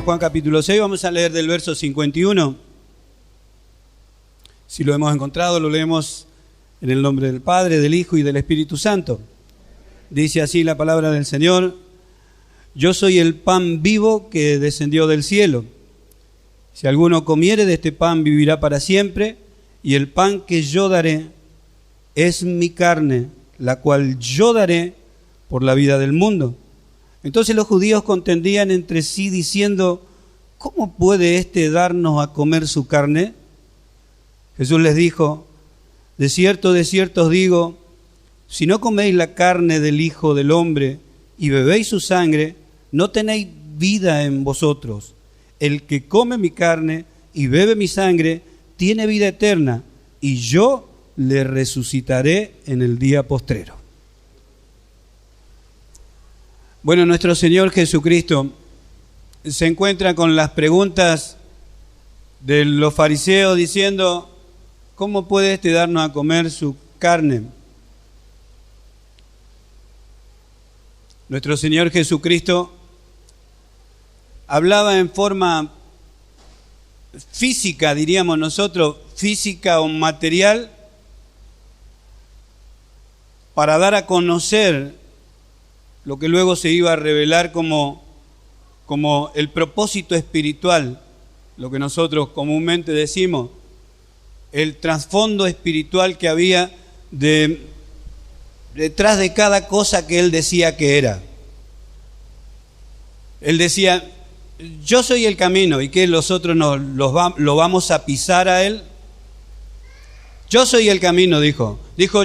Juan capítulo 6, vamos a leer del verso 51. Si lo hemos encontrado, lo leemos en el nombre del Padre, del Hijo y del Espíritu Santo. Dice así la palabra del Señor: Yo soy el pan vivo que descendió del cielo. Si alguno comiere de este pan, vivirá para siempre, y el pan que yo daré es mi carne, la cual yo daré por la vida del mundo. Entonces los judíos contendían entre sí diciendo: ¿cómo puede éste darnos a comer su carne? Jesús les dijo: de cierto os digo, si no coméis la carne del Hijo del Hombre y bebéis su sangre, no tenéis vida en vosotros. El que come mi carne y bebe mi sangre tiene vida eterna, y yo le resucitaré en el día postrero. Bueno, nuestro Señor Jesucristo se encuentra con las preguntas de los fariseos diciendo: ¿cómo puede éste darnos a comer su carne? Nuestro Señor Jesucristo hablaba en forma física, diríamos nosotros, física o material, para dar a conocer lo que luego se iba a revelar como el propósito espiritual, lo que nosotros comúnmente decimos, el trasfondo espiritual que había detrás de cada cosa que él decía que era. Él decía: yo soy el camino, y que los otros lo vamos a pisar a él. Yo soy el camino, dijo,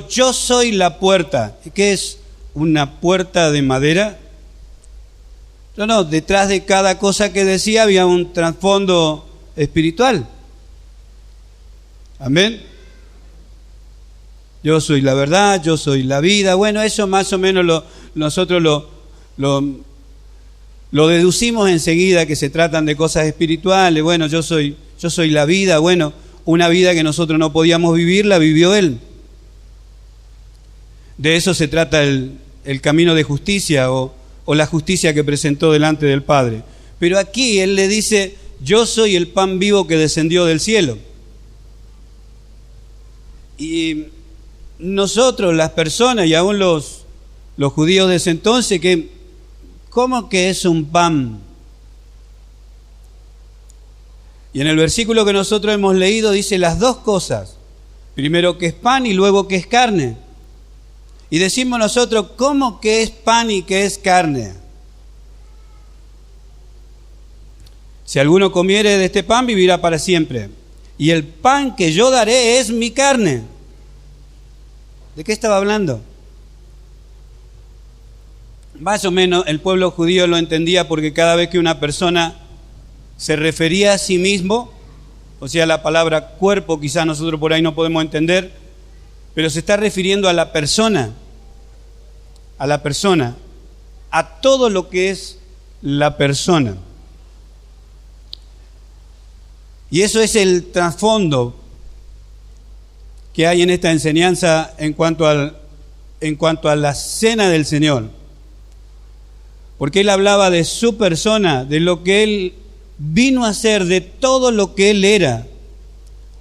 yo soy la puerta. ¿Y qué es una puerta de madera? No, detrás de cada cosa que decía había un trasfondo espiritual. Amén. Yo soy la verdad, yo soy la vida. Bueno, eso más o menos nosotros lo deducimos enseguida, que se tratan de cosas espirituales. Bueno, yo soy la vida. Bueno, una vida que nosotros no podíamos vivir, la vivió Él. De eso se trata el camino de justicia o la justicia que presentó delante del Padre. Pero aquí Él le dice: yo soy el pan vivo que descendió del cielo. Y nosotros, las personas, y aún los judíos de ese entonces, ¿cómo que es un pan? Y en el versículo que nosotros hemos leído dice las dos cosas. Primero que es pan y luego que es carne. Y decimos nosotros: ¿cómo que es pan y que es carne? Si alguno comiere de este pan, vivirá para siempre. Y el pan que yo daré es mi carne. ¿De qué estaba hablando? Más o menos el pueblo judío lo entendía, porque cada vez que una persona se refería a sí mismo, o sea, la palabra cuerpo quizás nosotros por ahí no podemos entender, pero se está refiriendo a la persona, a todo lo que es la persona. Y eso es el trasfondo que hay en esta enseñanza en cuanto a la cena del Señor. Porque Él hablaba de su persona, de lo que Él vino a hacer, de todo lo que Él era.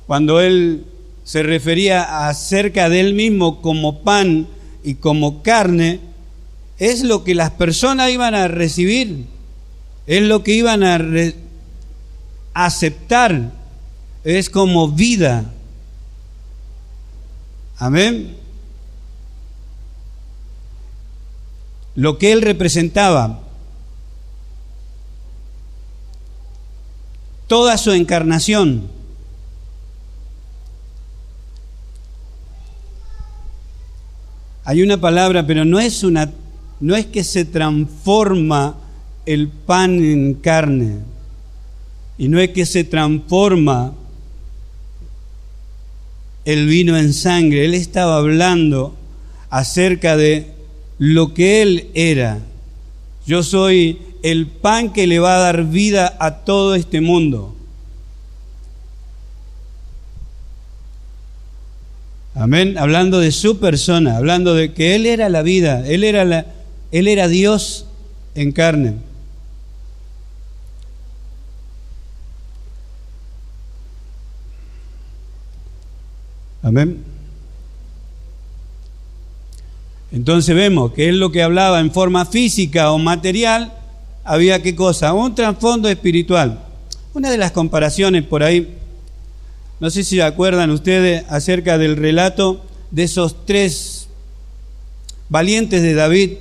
Cuando Él se refería acerca de Él mismo como pan y como carne, es lo que las personas iban a recibir, es lo que iban a aceptar, es como vida. Amén. Lo que Él representaba, toda su encarnación. Hay una palabra, pero no es que se transforma el pan en carne, y no es que se transforma el vino en sangre. Él estaba hablando acerca de lo que Él era. Yo soy el pan que le va a dar vida a todo este mundo. Amén. Hablando de su persona, hablando de que Él era la vida, Él era Dios en carne. Amén. Entonces vemos que él lo que hablaba en forma física o material, había qué cosa, un trasfondo espiritual. Una de las comparaciones por ahí, no sé si se acuerdan ustedes acerca del relato de esos 3 valientes de David,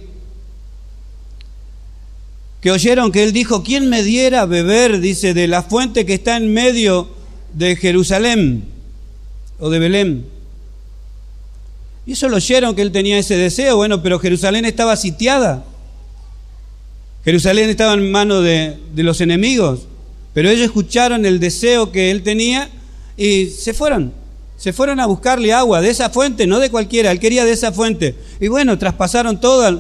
que oyeron que él dijo: ¿quién me diera a beber, dice, de la fuente que está en medio de Jerusalén o de Belén? Y eso lo oyeron, que él tenía ese deseo. Bueno, pero Jerusalén estaba sitiada. Jerusalén estaba en manos de los enemigos. Pero ellos escucharon el deseo que él tenía y se fueron. Se fueron a buscarle agua de esa fuente, no de cualquiera. Él quería de esa fuente. Y bueno, traspasaron todas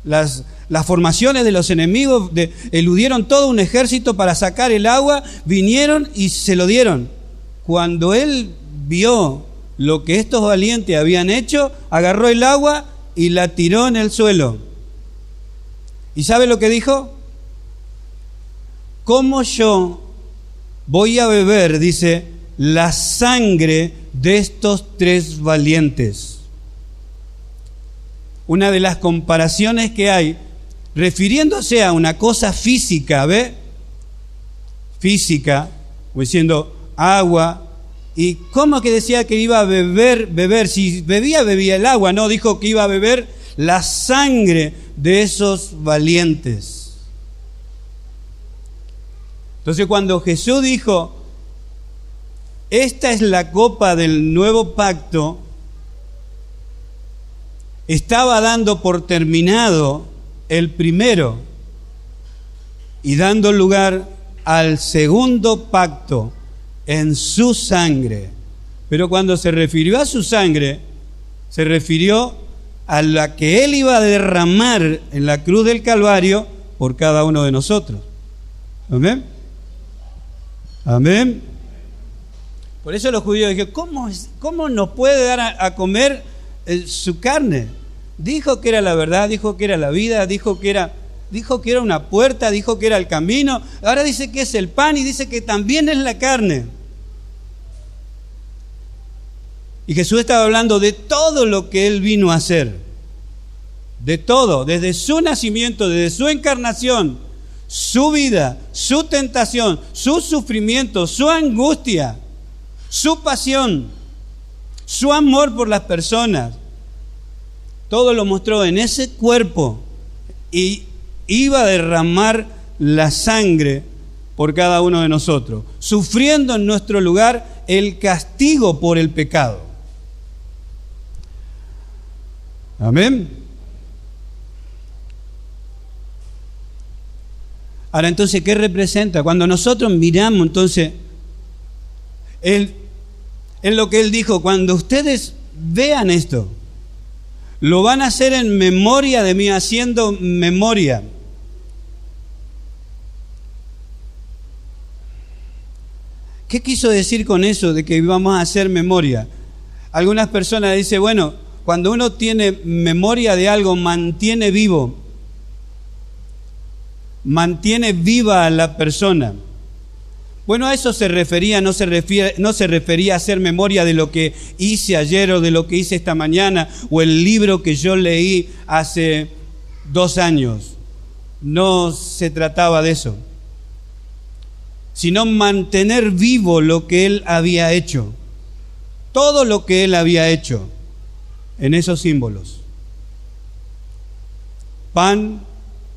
las formaciones de los enemigos, eludieron todo un ejército para sacar el agua, vinieron y se lo dieron. Cuando él vio lo que estos valientes habían hecho, agarró el agua y la tiró en el suelo. ¿Y sabe lo que dijo? ¿Cómo yo voy a beber, dice, la sangre de estos 3 valientes? Una de las comparaciones que hay, refiriéndose a una cosa física, ¿ve? Física, o diciendo agua. ¿Y cómo que decía que iba a beber? Si bebía el agua, no, dijo que iba a beber la sangre de esos valientes. Entonces, cuando Jesús dijo: esta es la copa del nuevo pacto, estaba dando por terminado el primero y dando lugar al segundo pacto en su sangre. Pero cuando se refirió a su sangre, se refirió a la que él iba a derramar en la cruz del Calvario por cada uno de nosotros. ¿Amén? Amén. Por eso los judíos dijeron: ¿cómo nos puede dar a comer su carne? Dijo que era la verdad, dijo que era la vida, dijo que era una puerta, dijo que era el camino. Ahora dice que es el pan y dice que también es la carne. Y Jesús estaba hablando de todo lo que él vino a hacer. De todo, desde su nacimiento, desde su encarnación, su vida, su tentación, su sufrimiento, su angustia, su pasión, su amor por las personas. Todo lo mostró en ese cuerpo y iba a derramar la sangre por cada uno de nosotros, sufriendo en nuestro lugar el castigo por el pecado. Amén. Ahora, entonces, ¿qué representa? Cuando nosotros miramos, entonces, en lo que él dijo: cuando ustedes vean esto, lo van a hacer en memoria de mí, haciendo memoria. ¿Qué quiso decir con eso de que íbamos a hacer memoria? Algunas personas dicen: bueno, cuando uno tiene memoria de algo, mantiene vivo, mantiene viva a la persona. Bueno, a eso se refería, no se refería a hacer memoria de lo que hice ayer o de lo que hice esta mañana o el libro que yo leí hace 2 años. No se trataba de eso, sino mantener vivo lo que él había hecho, todo lo que él había hecho en esos símbolos: pan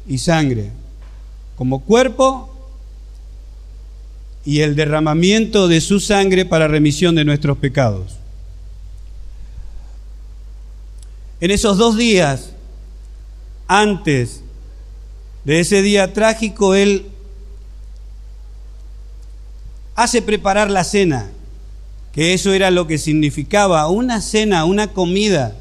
y sangre como cuerpo, y el derramamiento de su sangre para remisión de nuestros pecados. En esos 2 días, antes de ese día trágico, él hace preparar la cena, que eso era lo que significaba una cena, una comida.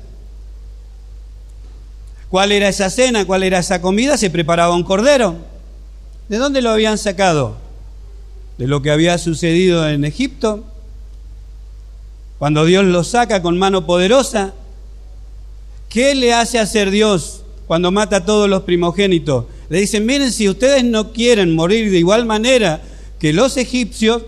¿Cuál era esa cena? ¿Cuál era esa comida? Se preparaba un cordero. ¿De dónde lo habían sacado? De lo que había sucedido en Egipto, cuando Dios lo saca con mano poderosa. ¿Qué le hace hacer Dios cuando mata a todos los primogénitos? Le dicen: miren, si ustedes no quieren morir de igual manera que los egipcios,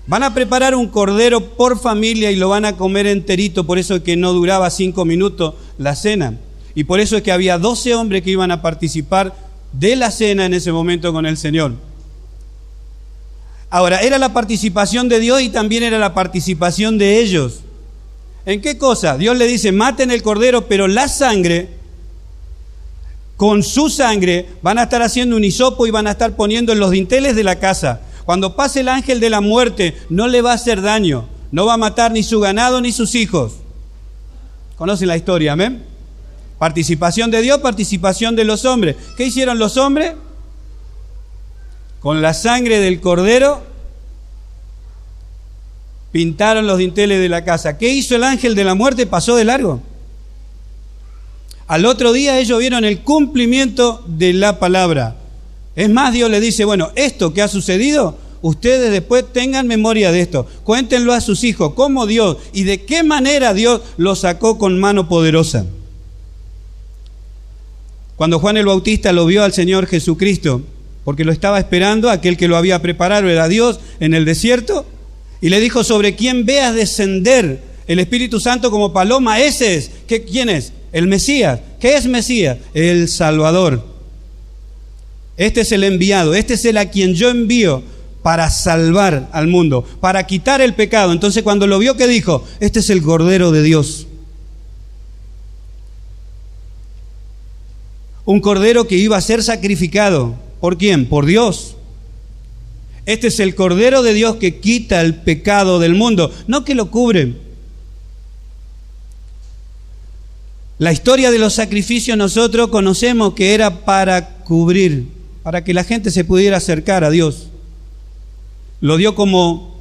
Van a preparar un cordero por familia y lo van a comer enterito, por eso es que no duraba 5 minutos la cena. Y por eso es que había 12 hombres que iban a participar de la cena en ese momento con el Señor. Ahora, era la participación de Dios y también era la participación de ellos. ¿En qué cosa? Dios le dice, maten el cordero, pero la sangre, con su sangre, van a estar haciendo un hisopo y van a estar poniendo en los dinteles de la casa. Cuando pase el ángel de la muerte, no le va a hacer daño, no va a matar ni su ganado ni sus hijos. ¿Conocen la historia? Amén. Participación de Dios, participación de los hombres. ¿Qué hicieron los hombres? Con la sangre del cordero pintaron los dinteles de la casa. ¿Qué hizo el ángel de la muerte? Pasó de largo. Al otro día ellos vieron el cumplimiento de la palabra. Es más, Dios les dice, bueno, esto que ha sucedido, ustedes después tengan memoria de esto. Cuéntenlo a sus hijos, cómo Dios y de qué manera Dios los sacó con mano poderosa. Cuando Juan el Bautista lo vio al Señor Jesucristo, porque lo estaba esperando, aquel que lo había preparado era Dios en el desierto, y le dijo, sobre quién veas descender el Espíritu Santo como paloma, ese es. ¿Quién es? El Mesías. ¿Qué es Mesías? El Salvador. Este es el enviado, este es el a quien yo envío para salvar al mundo, para quitar el pecado. Entonces cuando lo vio, ¿qué dijo? Este es el Cordero de Dios. Un cordero que iba a ser sacrificado. ¿Por quién? Por Dios. Este es el Cordero de Dios que quita el pecado del mundo, no que lo cubre. La historia de los sacrificios nosotros conocemos que era para cubrir, para que la gente se pudiera acercar a Dios. Lo dio como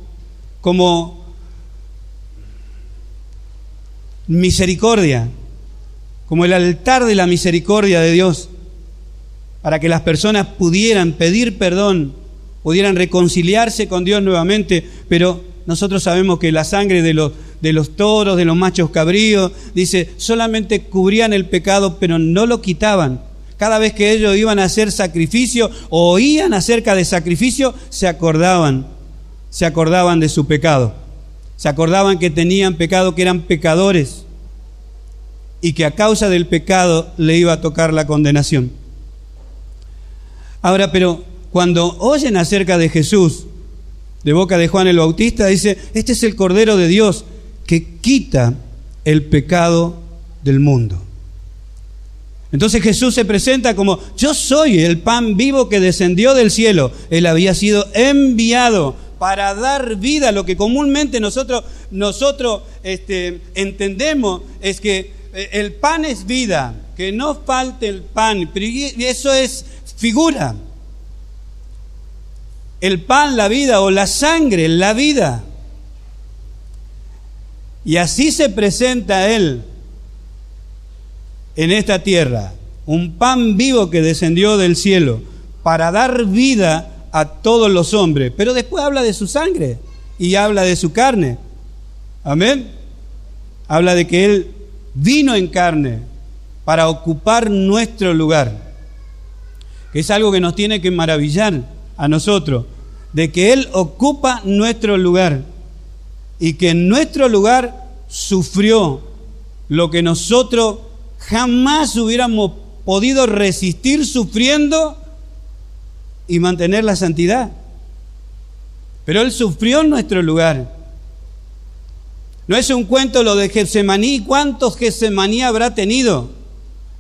misericordia, como el altar de la misericordia de Dios, para que las personas pudieran pedir perdón, pudieran reconciliarse con Dios nuevamente. Pero nosotros sabemos que la sangre de los toros, de los machos cabríos, dice, solamente cubrían el pecado, pero no lo quitaban. Cada vez que ellos iban a hacer sacrificio o oían acerca de sacrificio, se acordaban de su pecado. Se acordaban que tenían pecado, que eran pecadores y que a causa del pecado le iba a tocar la condenación. Ahora, pero cuando oyen acerca de Jesús, de boca de Juan el Bautista, dice, este es el Cordero de Dios que quita el pecado del mundo. Entonces Jesús se presenta como, yo soy el pan vivo que descendió del cielo. Él había sido enviado para dar vida. Lo que comúnmente nosotros entendemos es que el pan es vida, que no falte el pan, pero eso es figura. El pan, la vida, o la sangre, la vida. Y así se presenta Él en esta tierra, un pan vivo que descendió del cielo para dar vida a todos los hombres. Pero después habla de su sangre y habla de su carne. Amén. Habla de que Él vino en carne para ocupar nuestro lugar. Que es algo que nos tiene que maravillar a nosotros, de que Él ocupa nuestro lugar y que en nuestro lugar sufrió lo que nosotros jamás hubiéramos podido resistir sufriendo y mantener la santidad. Pero Él sufrió en nuestro lugar. No es un cuento lo de Getsemaní. ¿Cuántos Getsemaní habrá tenido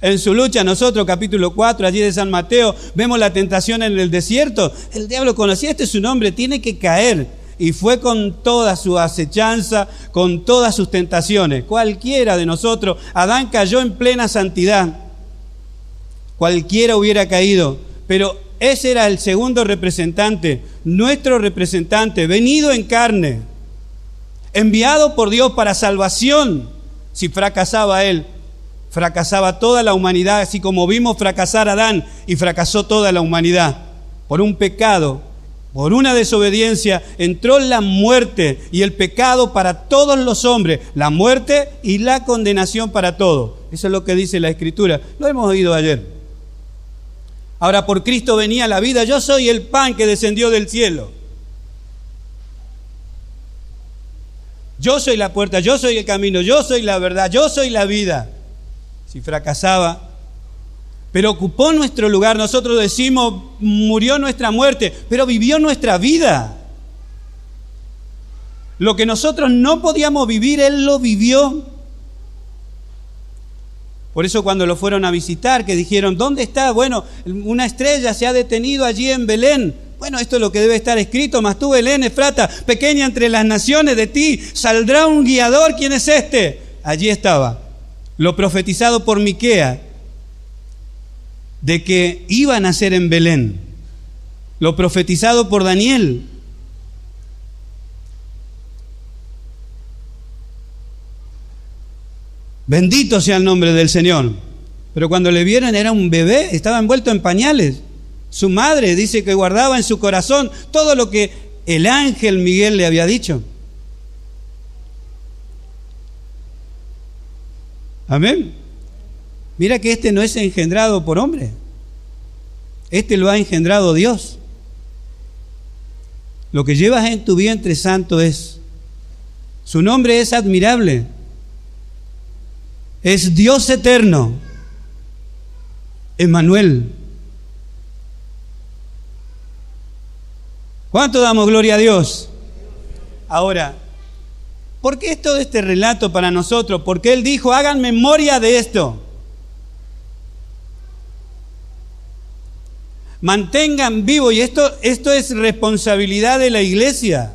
en su lucha? Nosotros, capítulo 4, allí de San Mateo, vemos la tentación en el desierto. El diablo conocía, este es su nombre, tiene que caer. Y fue con toda su acechanza, con todas sus tentaciones. Cualquiera de nosotros, Adán cayó en plena santidad. Cualquiera hubiera caído. Pero ese era el segundo representante, nuestro representante, venido en carne, enviado por Dios para salvación. Si fracasaba Él, fracasaba toda la humanidad, así como vimos fracasar a Adán y fracasó toda la humanidad. Por un pecado, por una desobediencia, entró la muerte y el pecado para todos los hombres, la muerte y la condenación para todos. Eso es lo que dice la Escritura, lo hemos oído ayer. Ahora por Cristo venía la vida. Yo soy el pan que descendió del cielo. Yo soy la puerta, yo soy el camino, yo soy la verdad, yo soy la vida. Si fracasaba, pero ocupó nuestro lugar. Nosotros decimos, murió nuestra muerte, pero vivió nuestra vida. Lo que nosotros no podíamos vivir, Él lo vivió. Por eso cuando lo fueron a visitar, que dijeron, ¿dónde está? Bueno, una estrella se ha detenido allí en Belén. Bueno, esto es lo que debe estar escrito. Mas tú, Belén, Efrata, pequeña entre las naciones, de ti saldrá un guiador. ¿Quién es este? Allí estaba, lo profetizado por Miquea, de que iba a nacer en Belén. Lo profetizado por Daniel. Bendito sea el nombre del Señor. Pero cuando le vieron era un bebé, estaba envuelto en pañales. Su madre dice que guardaba en su corazón todo lo que el ángel Miguel le había dicho. Amén. Mira que este no es engendrado por hombre. Este lo ha engendrado Dios. Lo que llevas en tu vientre santo es. Su nombre es admirable. Es Dios eterno. Emmanuel. ¿Cuánto damos gloria a Dios? Ahora, ¿por qué es todo este relato para nosotros? Porque Él dijo, hagan memoria de esto. Mantengan vivo, y esto es responsabilidad de la iglesia.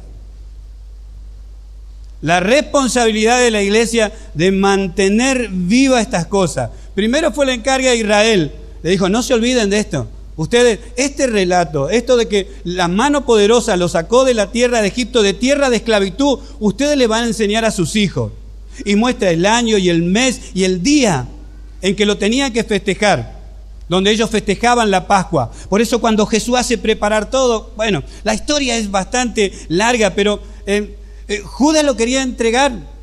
La responsabilidad de la iglesia de mantener viva estas cosas. Primero fue la encarga de Israel. Le dijo, no se olviden de esto. Ustedes, este relato, esto de que la mano poderosa lo sacó de la tierra de Egipto, de tierra de esclavitud, ustedes le van a enseñar a sus hijos. Y muestra el año y el mes y el día en que lo tenían que festejar, donde ellos festejaban la Pascua. Por eso cuando Jesús hace preparar todo, bueno, la historia es bastante larga, pero Judas lo quería entregar.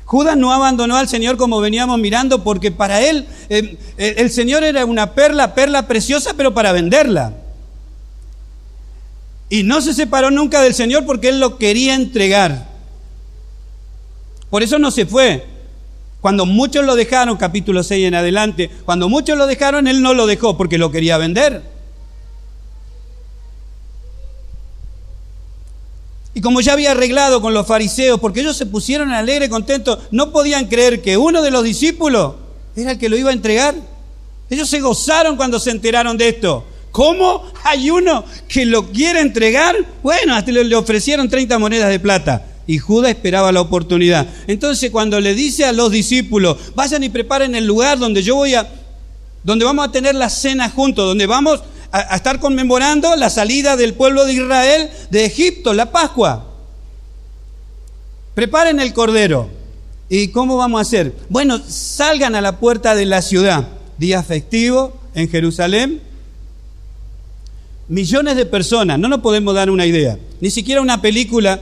Judas no abandonó al Señor como veníamos mirando, porque para él el Señor era una perla preciosa, pero para venderla. Y no se separó nunca del Señor porque él lo quería entregar. Por eso no se fue. Cuando muchos lo dejaron, capítulo 6 en adelante, cuando muchos lo dejaron, él no lo dejó porque lo quería vender. Y como ya había arreglado con los fariseos, porque ellos se pusieron alegres, contentos, no podían creer que uno de los discípulos era el que lo iba a entregar. Ellos se gozaron cuando se enteraron de esto. ¿Cómo? ¿Hay uno que lo quiere entregar? Bueno, hasta le ofrecieron 30 monedas de plata. Y Judas esperaba la oportunidad. Entonces cuando le dice a los discípulos, vayan y preparen el lugar donde donde vamos a tener la cena juntos, donde vamos a estar conmemorando la salida del pueblo de Israel de Egipto, la Pascua. Preparen el cordero. ¿Y cómo vamos a hacer? Bueno, salgan a la puerta de la ciudad. Día festivo en Jerusalén. Millones de personas, no nos podemos dar una idea. Ni siquiera una película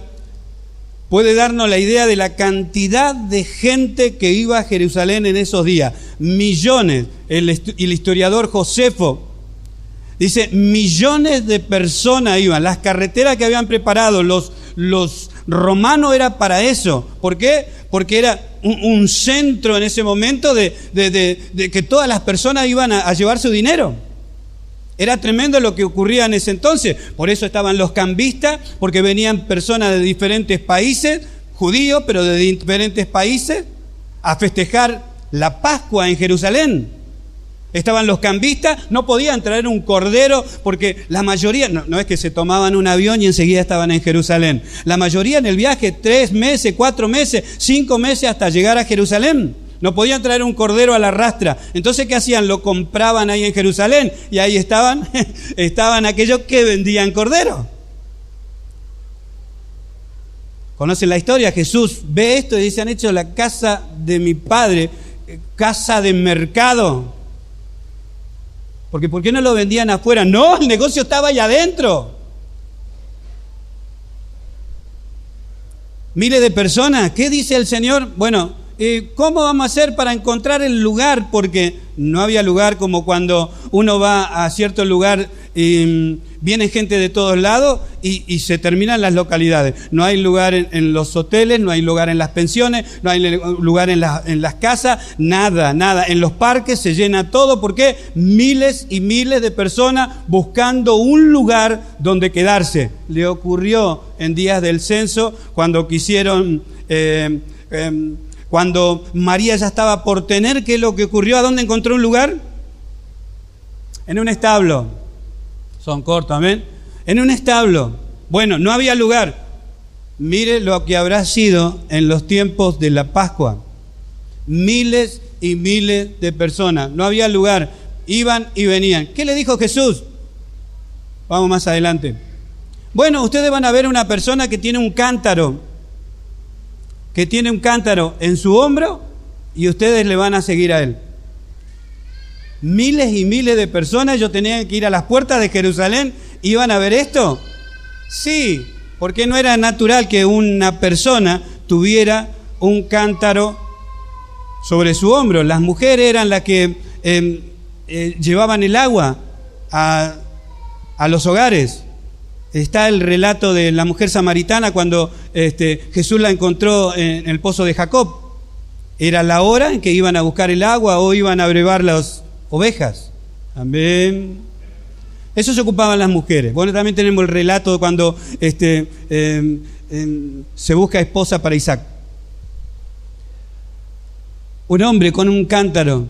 puede darnos la idea de la cantidad de gente que iba a Jerusalén en esos días. Millones. El historiador Josefo dice, millones de personas iban. Las carreteras que habían preparado los romanos era para eso. ¿Por qué? Porque era un centro en ese momento de que todas las personas iban a llevar su dinero. Era tremendo lo que ocurría en ese entonces. Por eso estaban los cambistas, porque venían personas de diferentes países, judíos, pero de diferentes países, a festejar la Pascua en Jerusalén. Estaban los cambistas, no podían traer un cordero, porque la mayoría, no es que se tomaban un avión y enseguida estaban en Jerusalén. La mayoría en el viaje, 3 meses, 4 meses, 5 meses hasta llegar a Jerusalén. No podían traer un cordero a la rastra. Entonces, ¿qué hacían? Lo compraban ahí en Jerusalén y ahí estaban aquellos que vendían cordero. ¿Conocen la historia? Jesús ve esto y dice, han hecho la casa de mi padre casa de mercado. Porque ¿por qué no lo vendían afuera? No, el negocio estaba allá adentro. Miles de personas. ¿Qué dice el Señor? Bueno, ¿cómo vamos a hacer para encontrar el lugar? Porque no había lugar como cuando uno va a cierto lugar viene gente de todos lados y se terminan las localidades. No hay lugar en los hoteles, no hay lugar en las pensiones, no hay lugar en las casas, nada. En los parques se llena todo. ¿Por qué? Miles y miles de personas buscando un lugar donde quedarse. Le ocurrió en días del censo, cuando quisieron... Cuando María ya estaba por tener, ¿qué es lo que ocurrió? ¿A dónde encontró un lugar? En un establo. Son cortos, amén. En un establo. Bueno, no había lugar. Mire lo que habrá sido en los tiempos de la Pascua. Miles y miles de personas. No había lugar. Iban y venían. ¿Qué le dijo Jesús? Vamos más adelante. Bueno, ustedes van a ver una persona que tiene un cántaro. Que tiene un cántaro en su hombro y ustedes le van a seguir a él. Miles y miles de personas, ellos tenían que ir a las puertas de Jerusalén, ¿iban a ver esto? Sí, porque no era natural que una persona tuviera un cántaro sobre su hombro. Las mujeres eran las que llevaban el agua a los hogares. Está el relato de la mujer samaritana cuando Jesús la encontró en el pozo de Jacob. Era la hora en que iban a buscar el agua o iban a brevar las ovejas. Amén. Eso se ocupaban las mujeres. Bueno, también tenemos el relato de cuando se busca esposa para Isaac. Un hombre con un cántaro.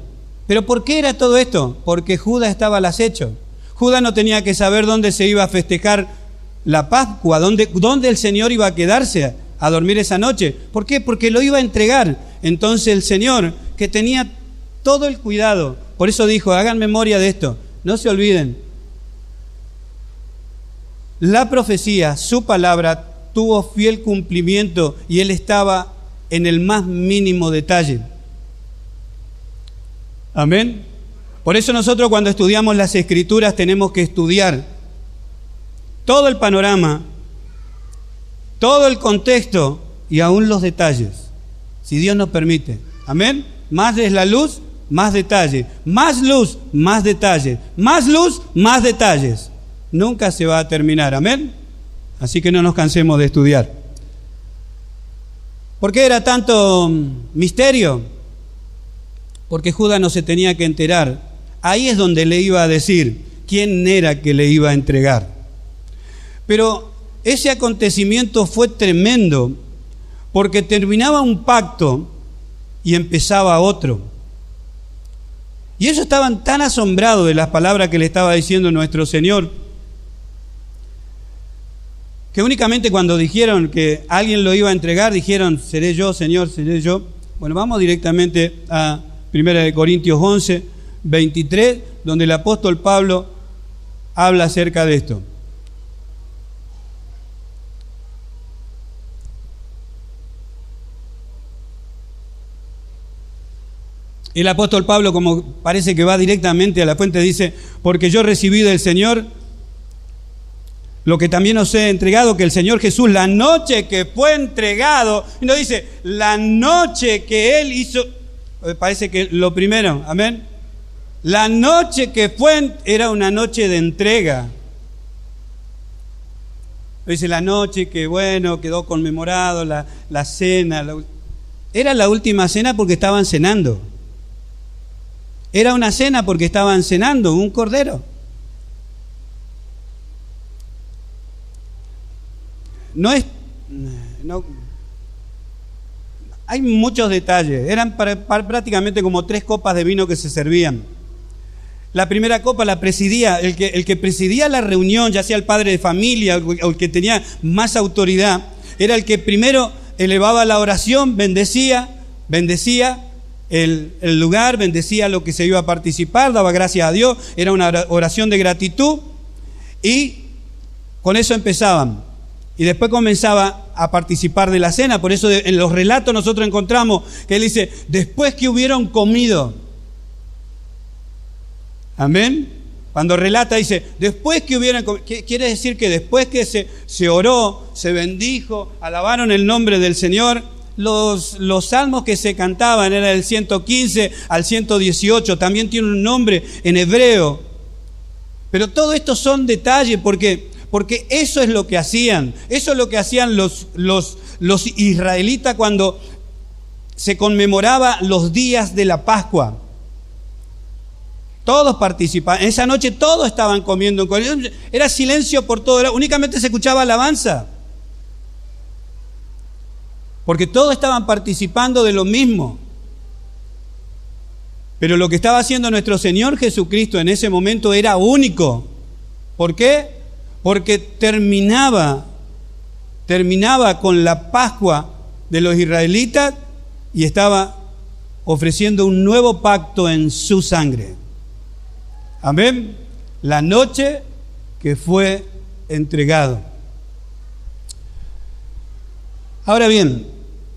¿Pero por qué era todo esto? Porque Judas estaba al acecho. Judas no tenía que saber dónde se iba a festejar la Pascua, dónde el Señor iba a quedarse a dormir esa noche. ¿Por qué? Porque lo iba a entregar. Entonces el Señor, que tenía todo el cuidado, por eso dijo, hagan memoria de esto, no se olviden. La profecía, su palabra, tuvo fiel cumplimiento y Él estaba en el más mínimo detalle. Amén. Por eso nosotros cuando estudiamos las Escrituras tenemos que estudiar todo el panorama, todo el contexto y aún los detalles, si Dios nos permite. Amén. Más es la luz, más detalle. Más luz, más detalle. Más luz, más detalles. Nunca se va a terminar. Amén. Así que no nos cansemos de estudiar. ¿Por qué era tanto misterio? Porque Judas no se tenía que enterar. Ahí es donde le iba a decir quién era que le iba a entregar. Pero ese acontecimiento fue tremendo, porque terminaba un pacto y empezaba otro. Y ellos estaban tan asombrados de las palabras que le estaba diciendo nuestro Señor, que únicamente cuando dijeron que alguien lo iba a entregar, dijeron, seré yo, Señor, seré yo. Bueno, vamos directamente a 1 Corintios 11, 23, donde el apóstol Pablo habla acerca de esto. El apóstol Pablo, como parece que va directamente a la fuente, dice, porque yo recibí del Señor lo que también os he entregado, que el Señor Jesús, la noche que fue entregado, y no dice, la noche que Él hizo, parece que lo primero, amén, la noche que fue, era una noche de entrega. Dice, la noche que, bueno, quedó conmemorado, la cena, era la última cena porque estaban cenando. Era una cena porque estaban cenando un cordero. Hay muchos detalles. Eran prácticamente como 3 copas de vino que se servían. La primera copa la presidía, el que presidía la reunión, ya sea el padre de familia o el que tenía más autoridad, era el que primero elevaba la oración, bendecía el lugar, bendecía lo que se iba a participar, daba gracias a Dios, era una oración de gratitud y con eso empezaban. Y después comenzaba a participar de la cena. Por eso en los relatos nosotros encontramos que él dice, después que hubieron comido. Amén. Cuando relata dice, después que hubieron comido. Quiere decir que después que se oró, se bendijo, alabaron el nombre del Señor. Los salmos que se cantaban eran del 115 al 118. También tiene un nombre en hebreo. Pero todo esto son detalles porque eso es lo que hacían. Eso es lo que hacían los israelitas cuando se conmemoraba los días de la Pascua. Todos participaban. Esa noche todos estaban comiendo. Era silencio por todo lado. Únicamente se escuchaba alabanza. Porque todos estaban participando de lo mismo. Pero lo que estaba haciendo nuestro Señor Jesucristo en ese momento era único. ¿Por qué? Porque terminaba con la Pascua de los israelitas y estaba ofreciendo un nuevo pacto en su sangre. Amén. La noche que fue entregado. Ahora bien,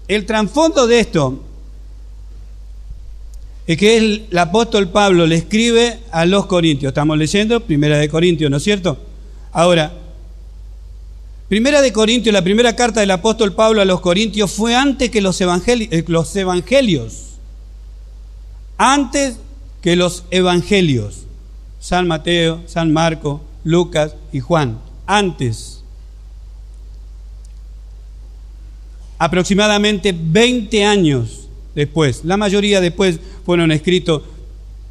el trasfondo de esto es que el apóstol Pablo le escribe a los Corintios. Estamos leyendo Primera de Corintios, ¿no es cierto? Ahora, Primera de Corintios, la primera carta del apóstol Pablo a los Corintios fue antes que los evangelios. Antes que los evangelios. San Mateo, San Marcos, Lucas y Juan. Antes. Aproximadamente 20 años después. La mayoría después fueron escritos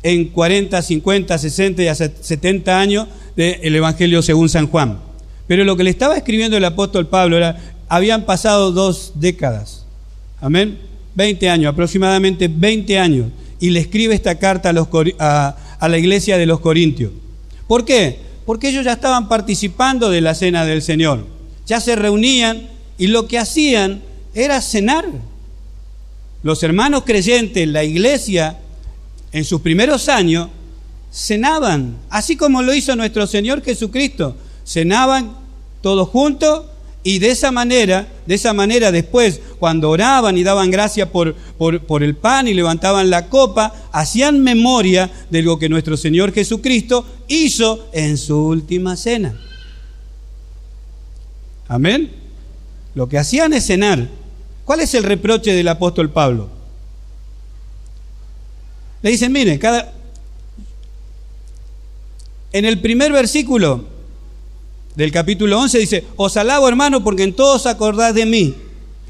en 40, 50, 60 y hasta 70 años del Evangelio según San Juan. Pero lo que le estaba escribiendo el apóstol Pablo habían pasado 2 décadas. Amén. 20 años, aproximadamente 20 años. Y le escribe esta carta a la iglesia de los Corintios. ¿Por qué? Porque ellos ya estaban participando de la cena del Señor. Ya se reunían y lo que hacían era cenar. Los hermanos creyentes, la iglesia, en sus primeros años, cenaban, así como lo hizo nuestro Señor Jesucristo. Cenaban todos juntos y de esa manera después, cuando oraban y daban gracias por el pan y levantaban la copa, hacían memoria de lo que nuestro Señor Jesucristo hizo en su última cena. Amén. Lo que hacían es cenar. ¿Cuál es el reproche del apóstol Pablo? Le dicen, miren, en el primer versículo del capítulo 11 dice, os alabo, hermano, porque en todo os acordás de mí.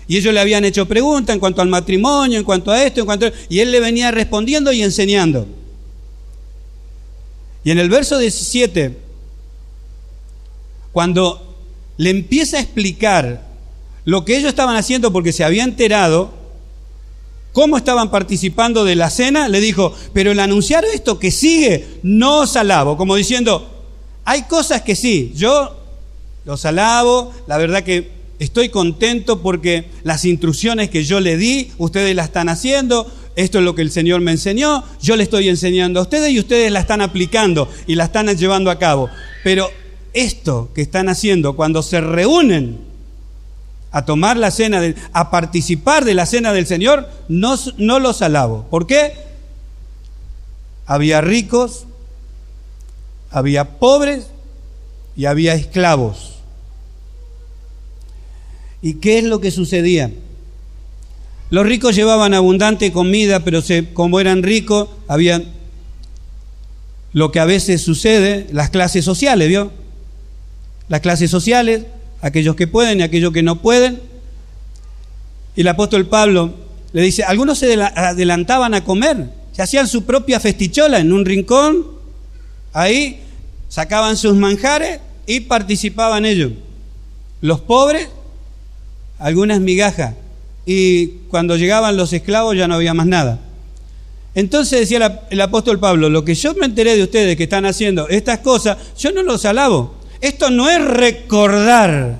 Y ellos le habían hecho preguntas en cuanto al matrimonio, en cuanto a esto, y él le venía respondiendo y enseñando. Y en el verso 17, cuando le empieza a explicar lo que ellos estaban haciendo porque se había enterado cómo estaban participando de la cena, le dijo, pero el anunciar esto que sigue, no os alabo. Como diciendo, hay cosas que sí, yo los alabo, la verdad que estoy contento porque las instrucciones que yo le di, ustedes la están haciendo, esto es lo que el Señor me enseñó, yo le estoy enseñando a ustedes y ustedes la están aplicando y la están llevando a cabo. Pero esto que están haciendo cuando se reúnen a tomar la cena, a participar de la cena del Señor, no los alabo. ¿Por qué? Había ricos, había pobres y había esclavos. ¿Y qué es lo que sucedía? Los ricos llevaban abundante comida, pero como eran ricos, había lo que a veces sucede, las clases sociales, ¿vio? Las clases sociales, aquellos que pueden y aquellos que no pueden. Y el apóstol Pablo le dice, algunos se adelantaban a comer, se hacían su propia festichola en un rincón, ahí sacaban sus manjares y participaban ellos. Los pobres, algunas migajas, y cuando llegaban los esclavos ya no había más nada. Entonces decía el apóstol Pablo, lo que yo me enteré de ustedes que están haciendo estas cosas, yo no los alabo. Esto no es recordar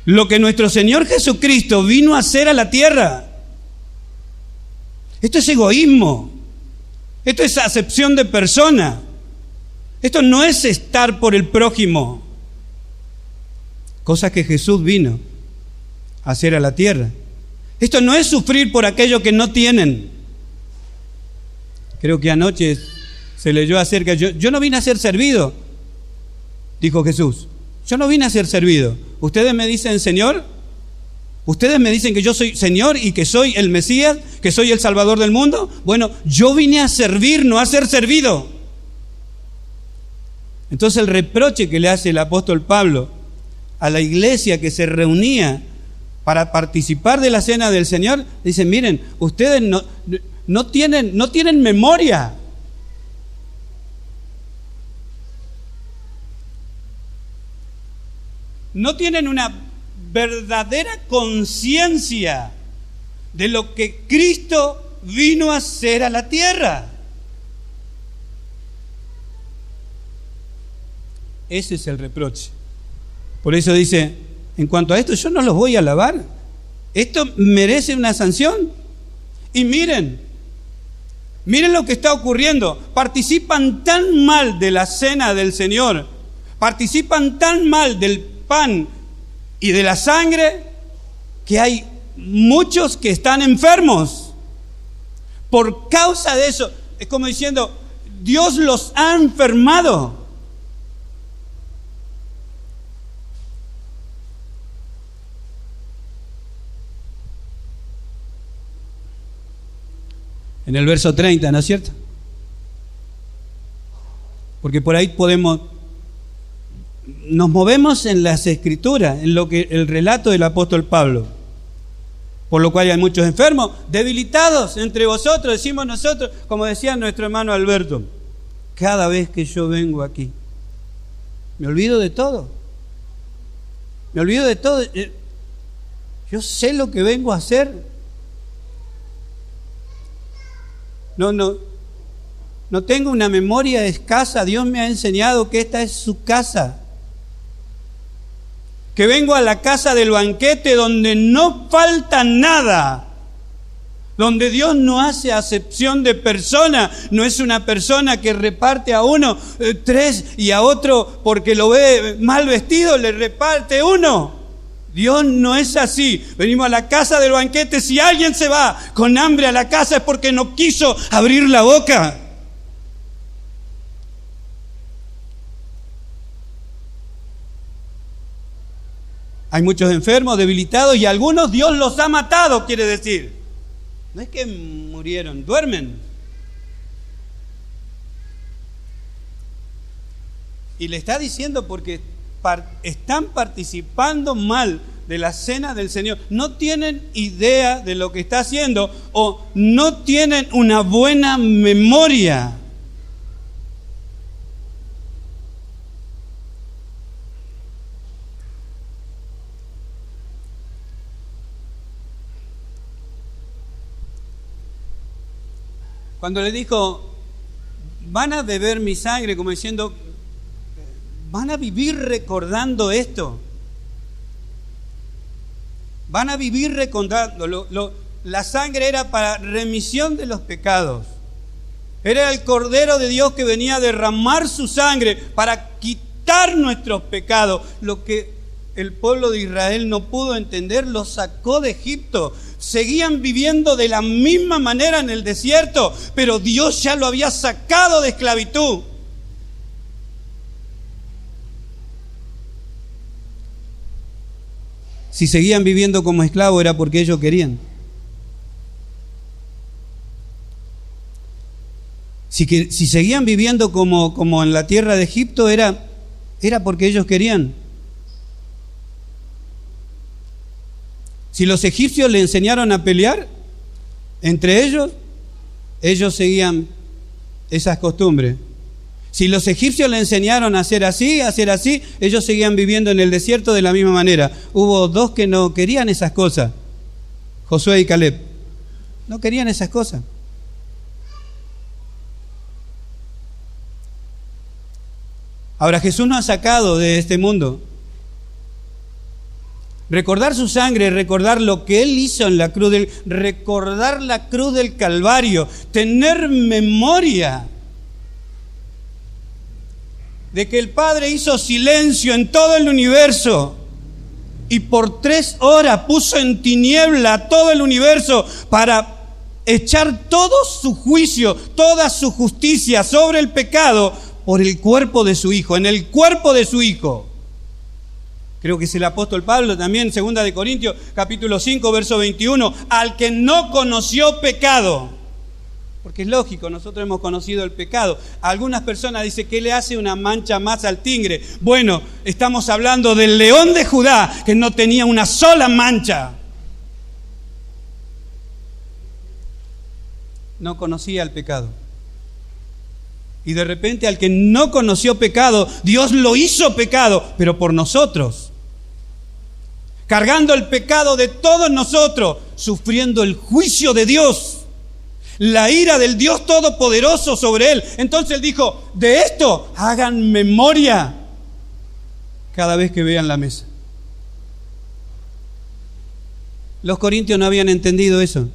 lo que nuestro Señor Jesucristo vino a hacer a la tierra. Esto es egoísmo. Esto es acepción de persona. Esto no es estar por el prójimo. Cosa que Jesús vino a hacer a la tierra. Esto no es sufrir por aquellos que no tienen. Creo que anoche se leyó acerca, yo no vine a ser servido, dijo Jesús. Yo no vine a ser servido. Ustedes me dicen Señor, ustedes me dicen que yo soy Señor y que soy el Mesías, que soy el Salvador del mundo. Bueno, yo vine a servir, no a ser servido. Entonces el reproche que le hace el apóstol Pablo a la iglesia que se reunía para participar de la cena del Señor, dice, miren, ustedes no tienen memoria. No tienen una verdadera conciencia de lo que Cristo vino a hacer a la tierra. Ese es el reproche. Por eso dice, en cuanto a esto, yo no los voy a alabar. Esto merece una sanción. Y miren lo que está ocurriendo. Participan tan mal de la cena del Señor, participan tan mal del pan y de la sangre, que hay muchos que están enfermos. Por causa de eso, es como diciendo, Dios los ha enfermado. En el verso 30, ¿no es cierto? Porque por ahí nos movemos en las Escrituras, en lo que el relato del apóstol Pablo. Por lo cual hay muchos enfermos, debilitados entre vosotros, decimos nosotros, como decía nuestro hermano Alberto, cada vez que yo vengo aquí, me olvido de todo. Me olvido de todo. Yo sé lo que vengo a hacer. No tengo una memoria escasa. Dios me ha enseñado que esta es su casa. Que vengo a la casa del banquete donde no falta nada. Donde Dios no hace acepción de persona. No es una persona que reparte a uno 3 y a otro porque lo ve mal vestido le reparte 1. Dios no es así. Venimos a la casa del banquete. Si alguien se va con hambre a la casa es porque no quiso abrir la boca. Hay muchos enfermos, debilitados, y algunos Dios los ha matado, quiere decir. No es que murieron, duermen. Y le está diciendo porque están participando mal de la cena del Señor. No tienen idea de lo que está haciendo o no tienen una buena memoria. Cuando le dijo, van a beber mi sangre, como diciendo, van a vivir recordando esto. Van a vivir recordando. La sangre era para remisión de los pecados. Era el Cordero de Dios que venía a derramar su sangre para quitar nuestros pecados. Lo que el pueblo de Israel no pudo entender, lo sacó de Egipto. Seguían viviendo de la misma manera en el desierto, pero Dios ya lo había sacado de esclavitud. Si seguían viviendo como esclavos era porque ellos querían. Si seguían viviendo como en la tierra de Egipto era porque ellos querían. Si los egipcios le enseñaron a pelear entre ellos seguían esas costumbres. Si los egipcios le enseñaron a hacer así, ellos seguían viviendo en el desierto de la misma manera. Hubo 2 que no querían esas cosas, Josué y Caleb. No querían esas cosas. Ahora Jesús nos ha sacado de este mundo. Recordar su sangre, recordar lo que Él hizo en la cruz, recordar la cruz del Calvario, tener memoria de que el Padre hizo silencio en todo el universo y por 3 horas puso en tiniebla todo el universo para echar todo su juicio, toda su justicia sobre el pecado por el cuerpo de su Hijo, en el cuerpo de su Hijo. Creo que es el apóstol Pablo también, 2 de Corintios, capítulo 5, verso 21, al que no conoció pecado. Porque es lógico, nosotros hemos conocido el pecado. Algunas personas dicen, ¿qué le hace una mancha más al tigre? Bueno, estamos hablando del león de Judá, que no tenía una sola mancha. No conocía el pecado. Y de repente al que no conoció pecado, Dios lo hizo pecado, pero por nosotros. Cargando el pecado de todos nosotros, sufriendo el juicio de Dios. La ira del Dios Todopoderoso sobre él. Entonces él dijo, de esto hagan memoria cada vez que vean la mesa. Los corintios no habían entendido eso.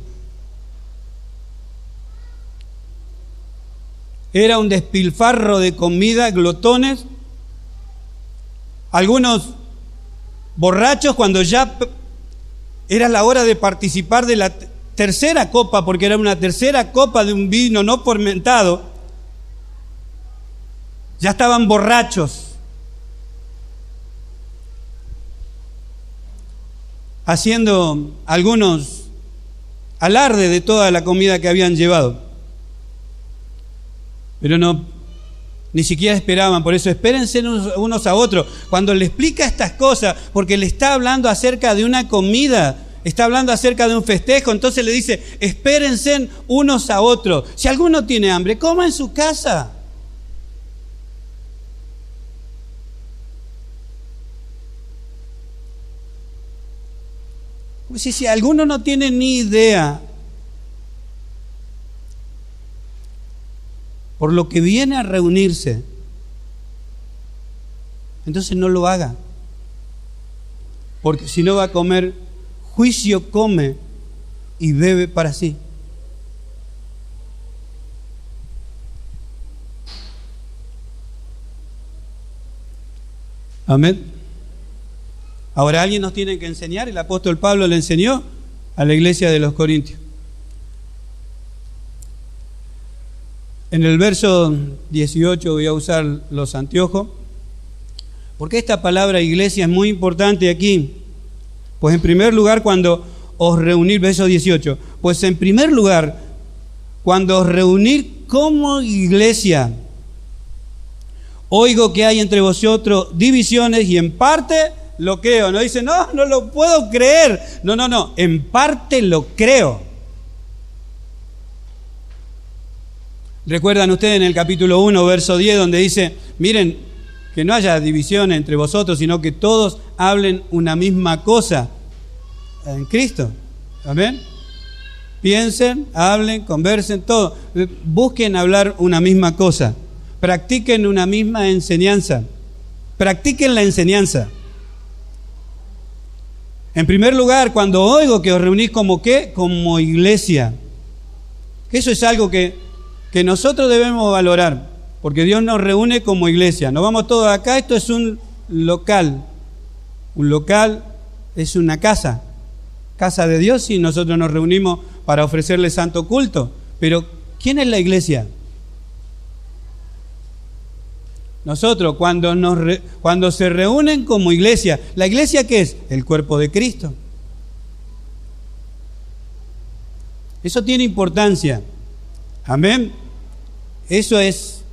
Era un despilfarro de comida, glotones. Algunos borrachos cuando ya era la hora de participar de la tercera copa, porque era una tercera copa de un vino no fermentado, ya estaban borrachos, haciendo algunos alarde de toda la comida que habían llevado. Pero no, ni siquiera esperaban. Por eso espérense unos a otros. Cuando le explica estas cosas, porque le está hablando acerca de una comida, está hablando acerca de un festejo, entonces le dice, espérense unos a otros. Si alguno tiene hambre, coma en su casa. Si alguno no tiene ni idea por lo que viene a reunirse, entonces no lo haga. Porque si no va a comer, juicio come y bebe para sí. Amén. Ahora alguien nos tiene que enseñar, el apóstol Pablo le enseñó a la iglesia de los Corintios. En el verso 18 voy a usar los anteojos, porque esta palabra iglesia es muy importante aquí. Pues en primer lugar, cuando os reunís, verso 18, pues en primer lugar, cuando os reunís como iglesia, oigo que hay entre vosotros divisiones y en parte lo creo. No dice, no lo puedo creer. No, en parte lo creo. ¿Recuerdan ustedes en el capítulo 1, verso 10, donde dice, miren, que no haya división entre vosotros, sino que todos hablen una misma cosa en Cristo? Amén. Piensen, hablen, conversen, todo. Busquen hablar una misma cosa. Practiquen una misma enseñanza. Practiquen la enseñanza. En primer lugar, cuando oigo que os reunís como ¿qué? Como iglesia. Eso es algo que nosotros debemos valorar, porque Dios nos reúne como iglesia. No vamos todos acá, esto es un local. Un local es una casa de Dios, y nosotros nos reunimos para ofrecerle santo culto. Pero ¿quién es la iglesia? Nosotros, cuando se reúnen como iglesia, ¿la iglesia qué es? El cuerpo de Cristo. Eso tiene importancia. Amén. Eso es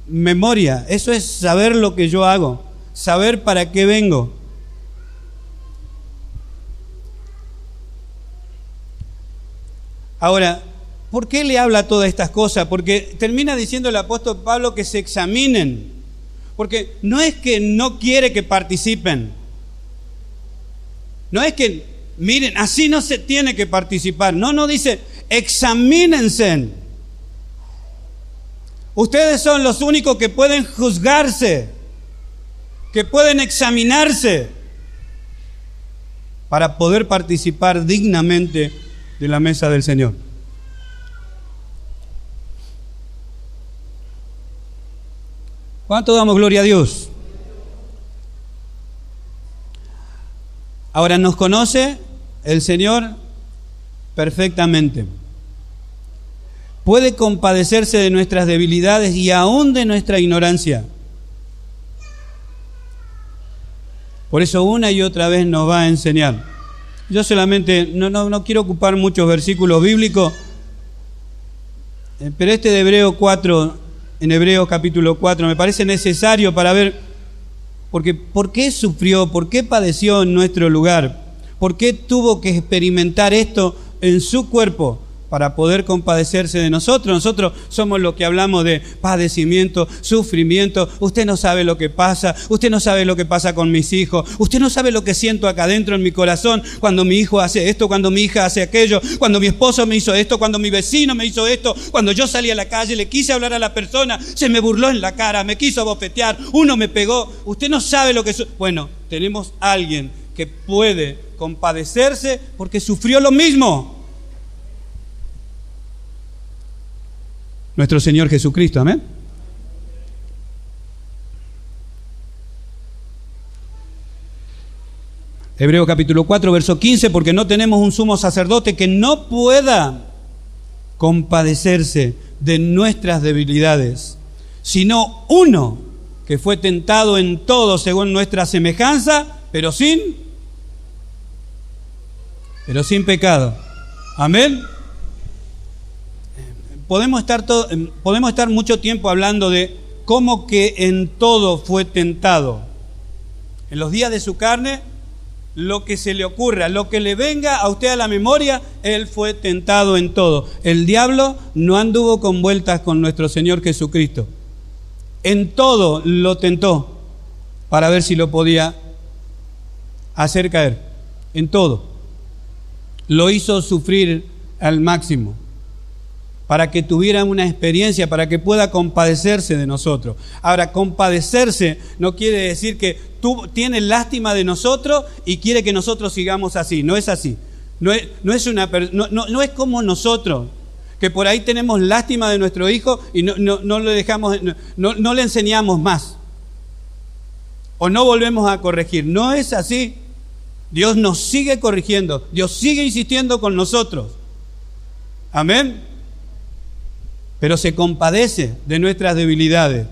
memoria, eso es saber lo que yo hago, saber para qué vengo. Ahora, ¿por qué le habla todas estas cosas? Porque termina diciendo el apóstol Pablo que se examinen. Porque no es que no quiere que participen. No es que, miren, así no se tiene que participar. No, dice, examínense. Ustedes son los únicos que pueden juzgarse, que pueden examinarse para poder participar dignamente de la mesa del Señor. ¿Cuánto damos gloria a Dios? Ahora nos conoce el Señor perfectamente. Puede compadecerse de nuestras debilidades y aún de nuestra ignorancia. Por eso una y otra vez nos va a enseñar. Yo solamente no quiero ocupar muchos versículos bíblicos, Pero este de Hebreo 4, en Hebreos capítulo 4, me parece necesario para ver, porque ¿por qué sufrió? ¿Por qué padeció en nuestro lugar? ¿Por qué tuvo que experimentar esto en su cuerpo? Para poder compadecerse de nosotros. Nosotros somos los que hablamos de padecimiento, sufrimiento. Usted no sabe lo que pasa, usted no sabe lo que pasa con mis hijos, usted no sabe lo que siento acá adentro en mi corazón cuando mi hijo hace esto, cuando mi hija hace aquello, cuando mi esposo me hizo esto, cuando mi vecino me hizo esto, cuando yo salí a la calle, le quise hablar a la persona, se me burló en la cara, me quiso bofetear, uno me pegó. Usted no sabe lo que... Bueno, tenemos a alguien que puede compadecerse porque sufrió lo mismo. Nuestro Señor Jesucristo, amén. Hebreo capítulo 4, verso 15, porque no tenemos un sumo sacerdote que no pueda compadecerse de nuestras debilidades, sino uno que fue tentado en todo según nuestra semejanza, pero sin pecado. Amén. Podemos estar mucho tiempo hablando de cómo que en todo fue tentado. En los días de su carne, lo que se le ocurra, lo que le venga a usted a la memoria, Él fue tentado en todo. El diablo no anduvo con vueltas con nuestro Señor Jesucristo. En todo lo tentó para ver si lo podía hacer caer. En todo. Lo hizo sufrir al máximo, para que tuviera una experiencia, para que pueda compadecerse de nosotros. Ahora, compadecerse no quiere decir que tú tienes lástima de nosotros y quiere que nosotros sigamos así. No es así. No es como nosotros, que por ahí tenemos lástima de nuestro hijo y no le dejamos, no le enseñamos más. O no volvemos a corregir. No es así. Dios nos sigue corrigiendo. Dios sigue insistiendo con nosotros. Amén. Pero se compadece de nuestras debilidades,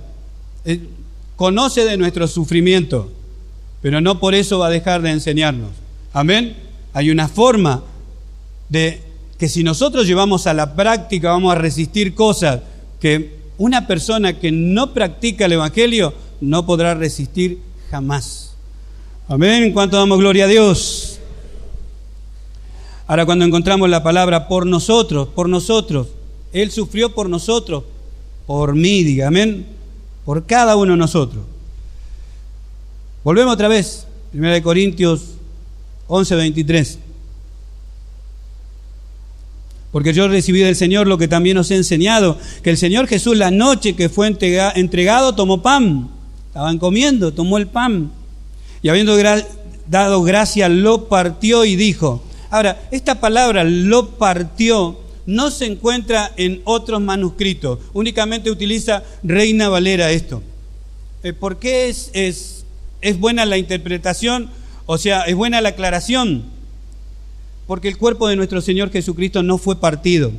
conoce de nuestro sufrimiento, pero no por eso va a dejar de enseñarnos. Amén. Hay una forma de que si nosotros llevamos a la práctica vamos a resistir cosas que una persona que no practica el Evangelio no podrá resistir jamás. Amén. En cuanto damos gloria a Dios. Ahora, cuando encontramos la palabra por nosotros, Él sufrió por nosotros, por mí, diga, amén, por cada uno de nosotros. Volvemos otra vez, 1 Corintios 11, 23. Porque yo recibí del Señor lo que también os he enseñado, que el Señor Jesús la noche que fue entregado tomó pan, estaban comiendo, tomó el pan, y habiendo dado gracia lo partió y dijo. Ahora, esta palabra lo partió no se encuentra en otros manuscritos, únicamente utiliza Reina Valera esto. ¿Por qué es buena la interpretación? O sea, es buena la aclaración. Porque el cuerpo de nuestro Señor Jesucristo no fue partido.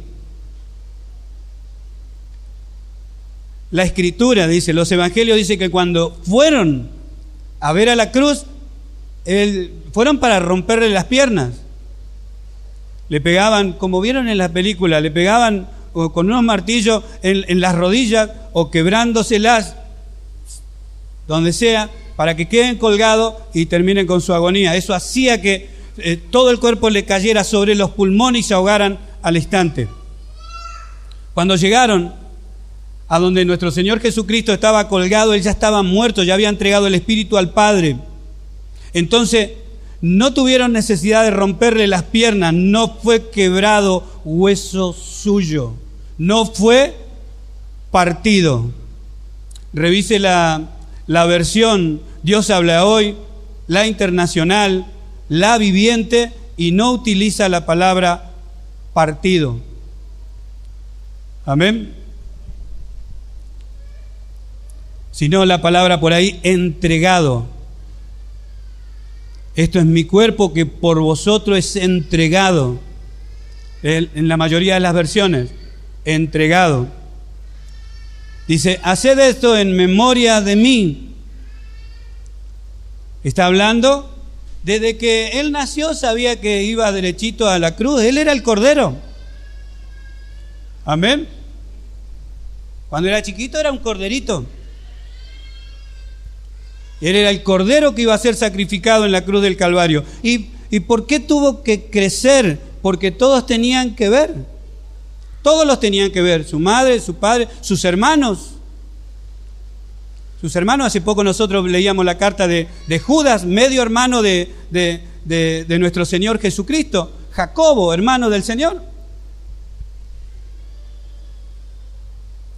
La Escritura dice, los evangelios dicen que cuando fueron a ver a la cruz, fueron para romperle las piernas. Le pegaban, como vieron en la película, le pegaban con unos martillos en las rodillas o quebrándoselas, donde sea, para que queden colgados y terminen con su agonía. Eso hacía que todo el cuerpo le cayera sobre los pulmones y se ahogaran al instante. Cuando llegaron a donde nuestro Señor Jesucristo estaba colgado, Él ya estaba muerto, ya había entregado el Espíritu al Padre. Entonces, no tuvieron necesidad de romperle las piernas, no fue quebrado hueso suyo, no fue partido. Revise la versión Dios habla hoy, la internacional, la viviente, y no utiliza la palabra partido. Amén. Sino la palabra por ahí entregado. Esto es mi cuerpo que por vosotros es entregado. En la mayoría de las versiones, entregado. Dice, haced esto en memoria de mí. Está hablando, desde que Él nació sabía que iba derechito a la cruz. Él era el Cordero. Amén. Cuando era chiquito era un corderito. Él era el cordero que iba a ser sacrificado en la cruz del Calvario. ¿Y por qué tuvo que crecer? Porque todos tenían que ver. Todos los tenían que ver. Su madre, su padre, sus hermanos. Sus hermanos, hace poco nosotros leíamos la carta de Judas, medio hermano de nuestro Señor Jesucristo. Jacobo, hermano del Señor.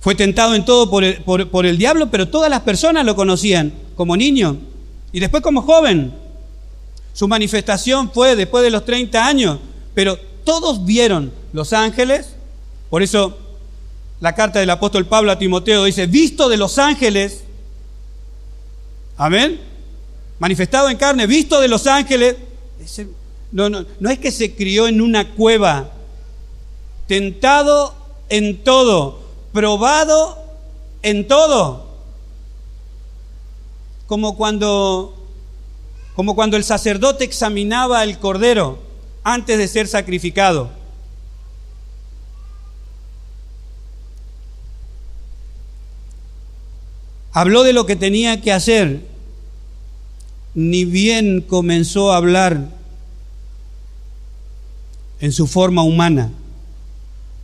Fue tentado en todo por el diablo, pero todas las personas lo conocían como niño y después como joven. Su manifestación fue después de los 30 años, pero todos vieron los ángeles. Por eso la carta del apóstol Pablo a Timoteo dice, visto de los ángeles, amén, manifestado en carne, visto de los ángeles. No es que se crió en una cueva, tentado en todo, probado en todo, como cuando el sacerdote examinaba el cordero antes de ser sacrificado. Habló de lo que tenía que hacer, ni bien comenzó a hablar en su forma humana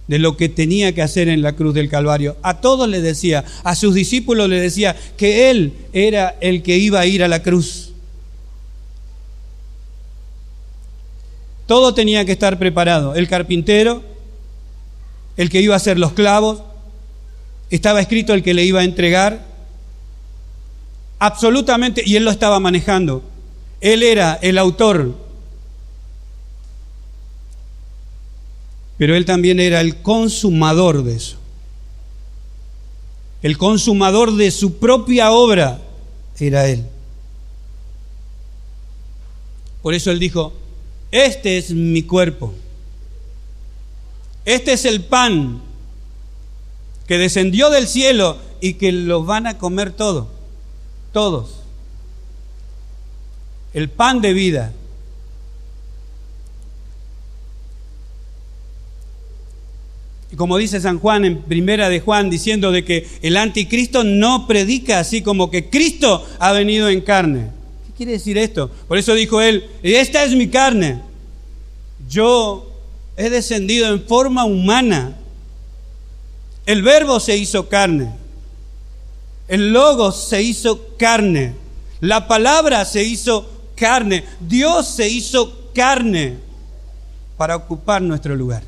de lo que tenía que hacer en la cruz del Calvario. A todos les decía, a sus discípulos les decía que Él era el que iba a ir a la cruz. Todo tenía que estar preparado. El carpintero, el que iba a hacer los clavos, estaba escrito el que le iba a entregar. Absolutamente, y Él lo estaba manejando. Él era el autor. Pero Él también era el consumador de eso. El consumador de su propia obra era Él. Por eso Él dijo, este es mi cuerpo. Este es el pan que descendió del cielo y que lo van a comer todos. El pan de vida. Y como dice San Juan en Primera de Juan, diciendo de que el anticristo no predica así como que Cristo ha venido en carne. ¿Qué quiere decir esto? Por eso dijo Él, esta es mi carne. Yo he descendido en forma humana. El Verbo se hizo carne. El Logos se hizo carne. La palabra se hizo carne. Dios se hizo carne para ocupar nuestro lugar.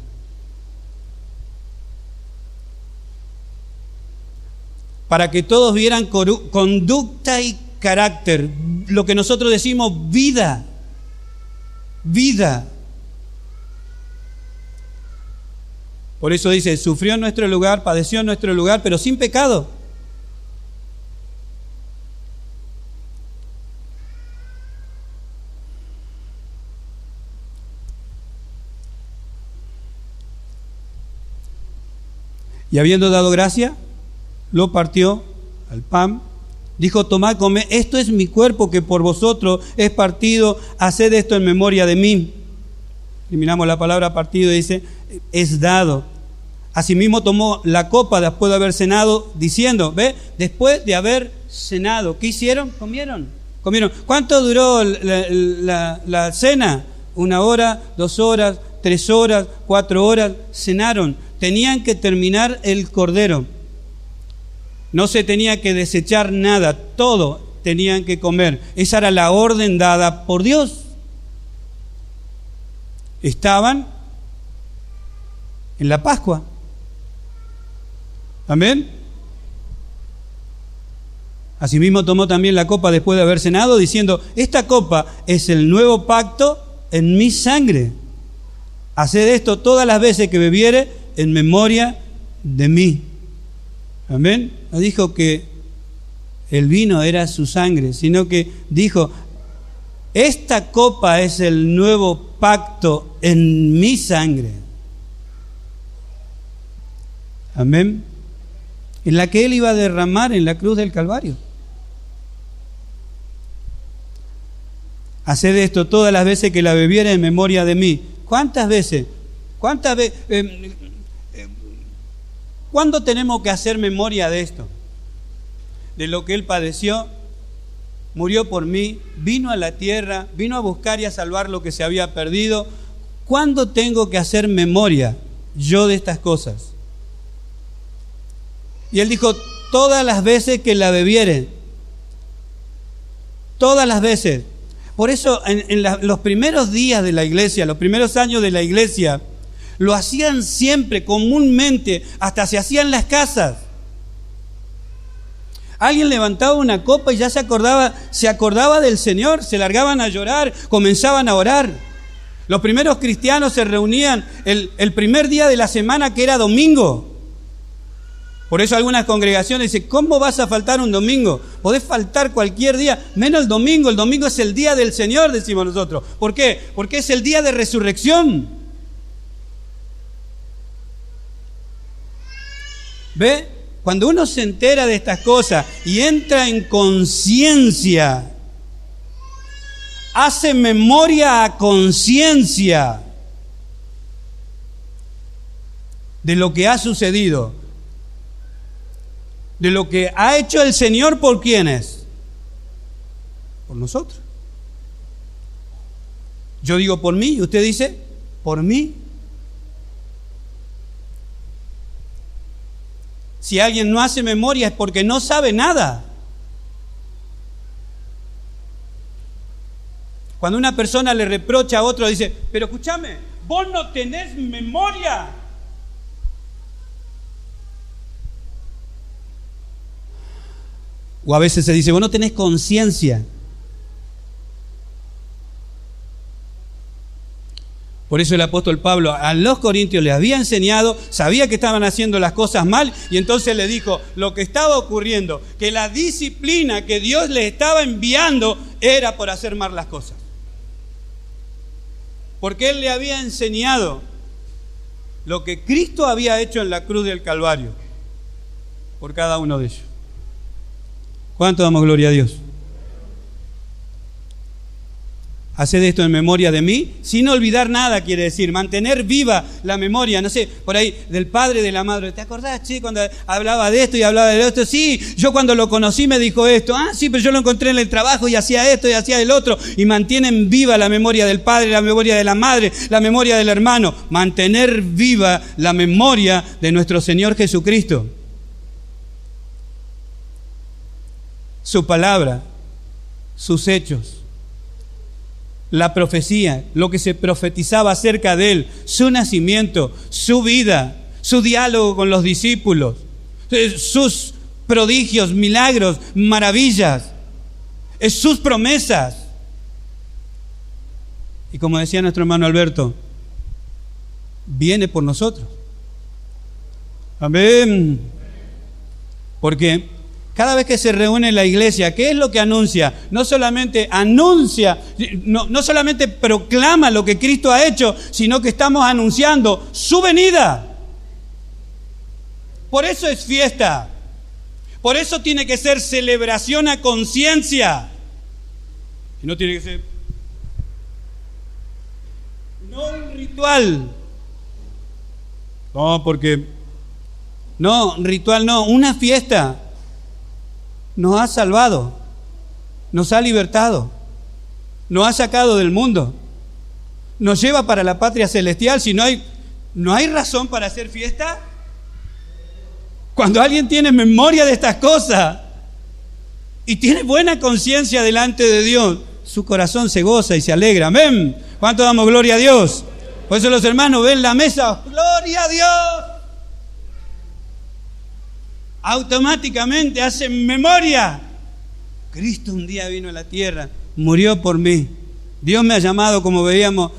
Para que todos vieran conducta y carácter, lo que nosotros decimos vida. Por eso dice, sufrió en nuestro lugar, padeció en nuestro lugar, pero sin pecado. Y habiendo dado gracia, lo partió al pan, dijo, tomad, comed, esto es mi cuerpo que por vosotros es partido, haced esto en memoria de mí. Eliminamos la palabra partido y dice, es dado. Asimismo tomó la copa después de haber cenado, diciendo, ¿ve? Después de haber cenado, ¿qué hicieron? Comieron. ¿Cuánto duró la cena? 1 hora, 2 horas, 3 horas, 4 horas, cenaron. Tenían que terminar el cordero. No se tenía que desechar nada, todo tenían que comer. Esa era la orden dada por Dios. Estaban en la Pascua. Amén. Asimismo tomó también la copa después de haber cenado, diciendo, esta copa es el nuevo pacto en mi sangre. Haced esto todas las veces que bebiere en memoria de mí. Amén. No dijo que el vino era su sangre, sino que dijo, esta copa es el nuevo pacto en mi sangre. Amén. En la que Él iba a derramar en la cruz del Calvario. Haced esto todas las veces que la bebiera en memoria de mí. ¿Cuántas veces? ¿Cuándo tenemos que hacer memoria de esto? De lo que Él padeció, murió por mí, vino a la tierra, vino a buscar y a salvar lo que se había perdido. ¿Cuándo tengo que hacer memoria yo de estas cosas? Y Él dijo, todas las veces que la bebiere. Todas las veces. Por eso los primeros días de la iglesia, los primeros años de la iglesia, lo hacían siempre, comúnmente, hasta se hacían en las casas. Alguien levantaba una copa y ya se acordaba del Señor, se largaban a llorar, comenzaban a orar. Los primeros cristianos se reunían el primer día de la semana, que era domingo. Por eso algunas congregaciones dicen, ¿cómo vas a faltar un domingo? Podés faltar cualquier día, menos el domingo. El domingo es el día del Señor, decimos nosotros. ¿Por qué? Porque es el día de resurrección. ¿Ve? Cuando uno se entera de estas cosas y entra en conciencia, hace memoria a conciencia de lo que ha sucedido, de lo que ha hecho el Señor. ¿Por quiénes? Por nosotros. Yo digo por mí y usted dice por mí. Si alguien no hace memoria es porque no sabe nada. Cuando una persona le reprocha a otro, dice, pero escúchame, vos no tenés memoria. O a veces se dice, vos no tenés conciencia. Por eso el apóstol Pablo a los corintios les había enseñado, sabía que estaban haciendo las cosas mal, y entonces le dijo lo que estaba ocurriendo, que la disciplina que Dios les estaba enviando era por hacer mal las cosas. Porque Él le había enseñado lo que Cristo había hecho en la cruz del Calvario por cada uno de ellos. ¿Cuánto damos gloria a Dios? Haced esto en memoria de mí, sin olvidar nada, quiere decir, mantener viva la memoria, no sé, por ahí, del padre, de la madre. ¿Te acordás, che, cuando hablaba de esto y hablaba de esto? Sí, yo cuando lo conocí me dijo esto. Ah, sí, pero yo lo encontré en el trabajo y hacía esto y hacía el otro. Y mantienen viva la memoria del padre, la memoria de la madre, la memoria del hermano. Mantener viva la memoria de nuestro Señor Jesucristo. Su palabra, sus hechos. La profecía, lo que se profetizaba acerca de Él, su nacimiento, su vida, su diálogo con los discípulos, sus prodigios, milagros, maravillas, sus promesas. Y como decía nuestro hermano Alberto, viene por nosotros. Amén. Porque cada vez que se reúne la iglesia, ¿qué es lo que anuncia? No solamente anuncia, no solamente proclama lo que Cristo ha hecho, sino que estamos anunciando su venida. Por eso es fiesta. Por eso tiene que ser celebración a conciencia. Y no tiene que ser no un ritual. No, porque no, ritual no, una fiesta. Nos ha salvado, nos ha libertado, nos ha sacado del mundo, nos lleva para la patria celestial. Si no hay razón para hacer fiesta. Cuando alguien tiene memoria de estas cosas y tiene buena conciencia delante de Dios, su corazón se goza y se alegra. Amén. ¿Cuánto damos gloria a Dios? Por eso los hermanos ven la mesa, gloria a Dios. Automáticamente hacen memoria. Cristo un día vino a la tierra, murió por mí. Dios me ha llamado, como veíamos,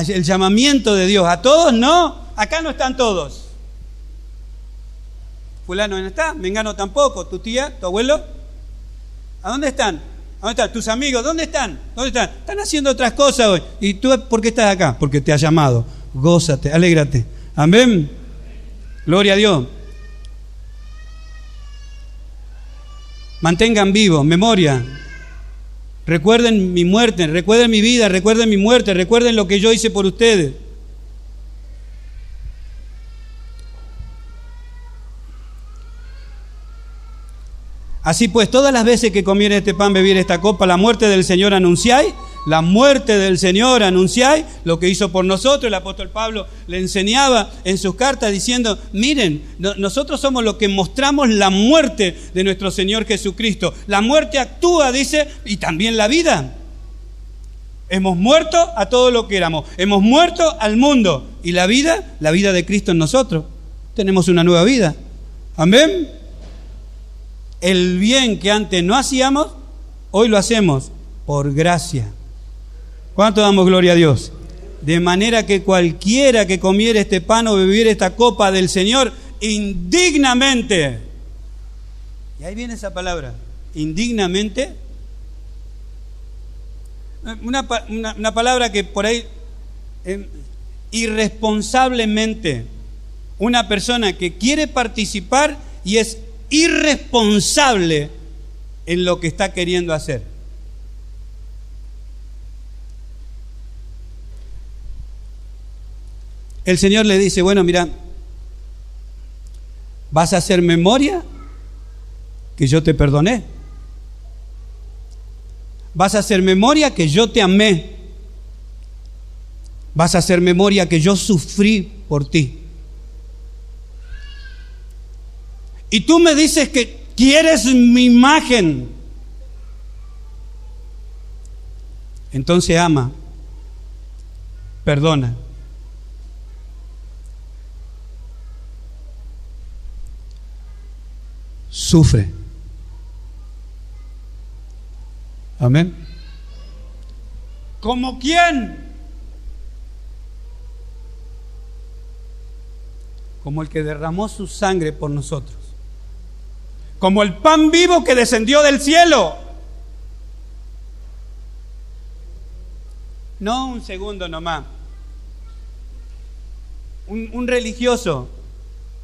el llamamiento de Dios. A todos no, acá no están todos. Fulano no está, Mengano tampoco, tu tía, tu abuelo. ¿A dónde están? ¿A dónde están? ¿Tus amigos? ¿Dónde están? ¿Dónde están? Están haciendo otras cosas hoy. ¿Y tú por qué estás acá? Porque te ha llamado. Gózate, alégrate. Amén. Gloria a Dios. Mantengan vivo, memoria. Recuerden mi muerte, recuerden mi vida, recuerden mi muerte, recuerden lo que yo hice por ustedes. Así pues, todas las veces que comiere este pan, bebiere esta copa, la muerte del Señor anunciáis, la muerte del Señor anunciáis, lo que hizo por nosotros. El apóstol Pablo le enseñaba en sus cartas diciendo, miren, nosotros somos los que mostramos la muerte de nuestro Señor Jesucristo. La muerte actúa, dice, y también la vida. Hemos muerto a todo lo que éramos, hemos muerto al mundo. Y la vida de Cristo en nosotros. Tenemos una nueva vida. Amén. El bien que antes no hacíamos, hoy lo hacemos por gracia. ¿Cuánto damos gloria a Dios? De manera que cualquiera que comiere este pan o bebiere esta copa del Señor indignamente, y ahí viene esa palabra, indignamente, una palabra que por ahí, irresponsablemente, una persona que quiere participar y es irresponsable en lo que está queriendo hacer. El Señor le dice, bueno, mira, vas a hacer memoria que yo te perdoné. Vas a hacer memoria que yo te amé. Vas a hacer memoria que yo sufrí por ti. Y tú me dices que quieres mi imagen. Entonces ama, perdona. Sufre. Amén. ¿Como quién? Como el que derramó su sangre por nosotros. Como el pan vivo que descendió del cielo. No un segundo nomás. Un religioso.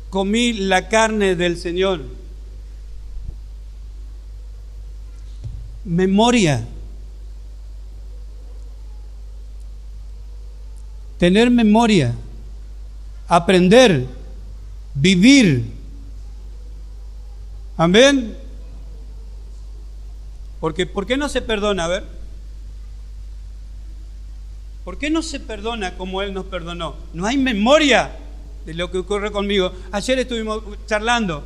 Comí la carne del Señor. Memoria. Tener memoria. Aprender. Vivir. Amén. Porque ¿por qué no se perdona? A ver. ¿Por qué no se perdona como Él nos perdonó? No hay memoria de lo que ocurre conmigo. Ayer estuvimos charlando,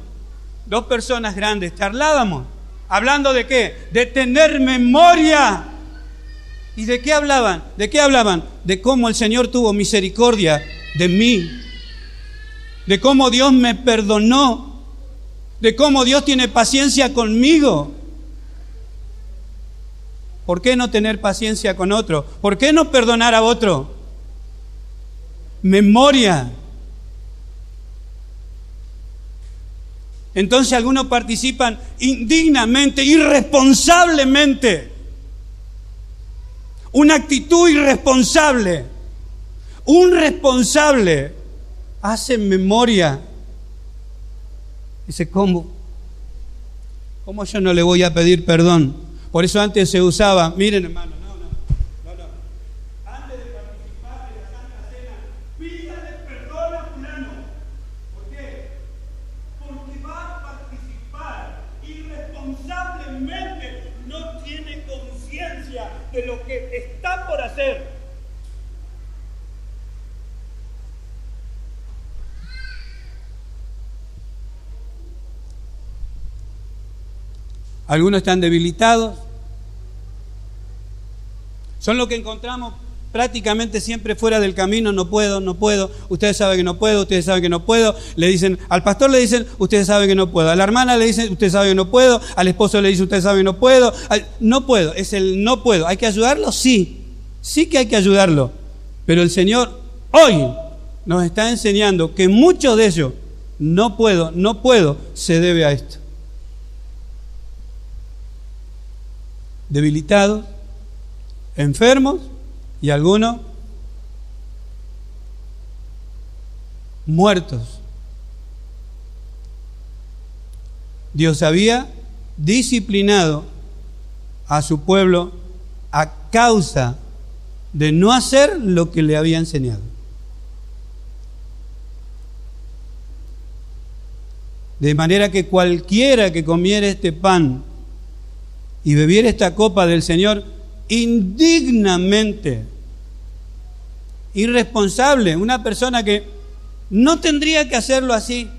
2 personas grandes, charlábamos. ¿Hablando de qué? De tener memoria. ¿Y de qué hablaban? ¿De qué hablaban? De cómo el Señor tuvo misericordia de mí. De cómo Dios me perdonó. De cómo Dios tiene paciencia conmigo. ¿Por qué no tener paciencia con otro? ¿Por qué no perdonar a otro? Memoria. Entonces algunos participan indignamente, irresponsablemente. Una actitud irresponsable. Un responsable hace memoria. Dice, ¿cómo? ¿Cómo yo no le voy a pedir perdón? Por eso antes se usaba, miren hermano, no. Antes de participar de la Santa Cena, pídale perdón a fulano. ¿Por qué? Porque va a participar irresponsablemente, no tiene conciencia de lo que está por hacer. Algunos están debilitados. Son los que encontramos prácticamente siempre fuera del camino. No puedo. Ustedes saben que no puedo, ustedes saben que no puedo. Le dicen, al pastor le dicen, ustedes saben que no puedo. A la hermana le dicen, ustedes saben que no puedo. Al esposo le dicen, ustedes saben que no puedo. No puedo, es el no puedo. ¿Hay que ayudarlo? Sí que hay que ayudarlo. Pero el Señor hoy nos está enseñando que muchos de ellos, no puedo, se debe a esto. Debilitados, enfermos y algunos muertos. Dios había disciplinado a su pueblo a causa de no hacer lo que le había enseñado. De manera que cualquiera que comiera este pan y bebiera esta copa del Señor indignamente, irresponsable, una persona que no tendría que hacerlo así.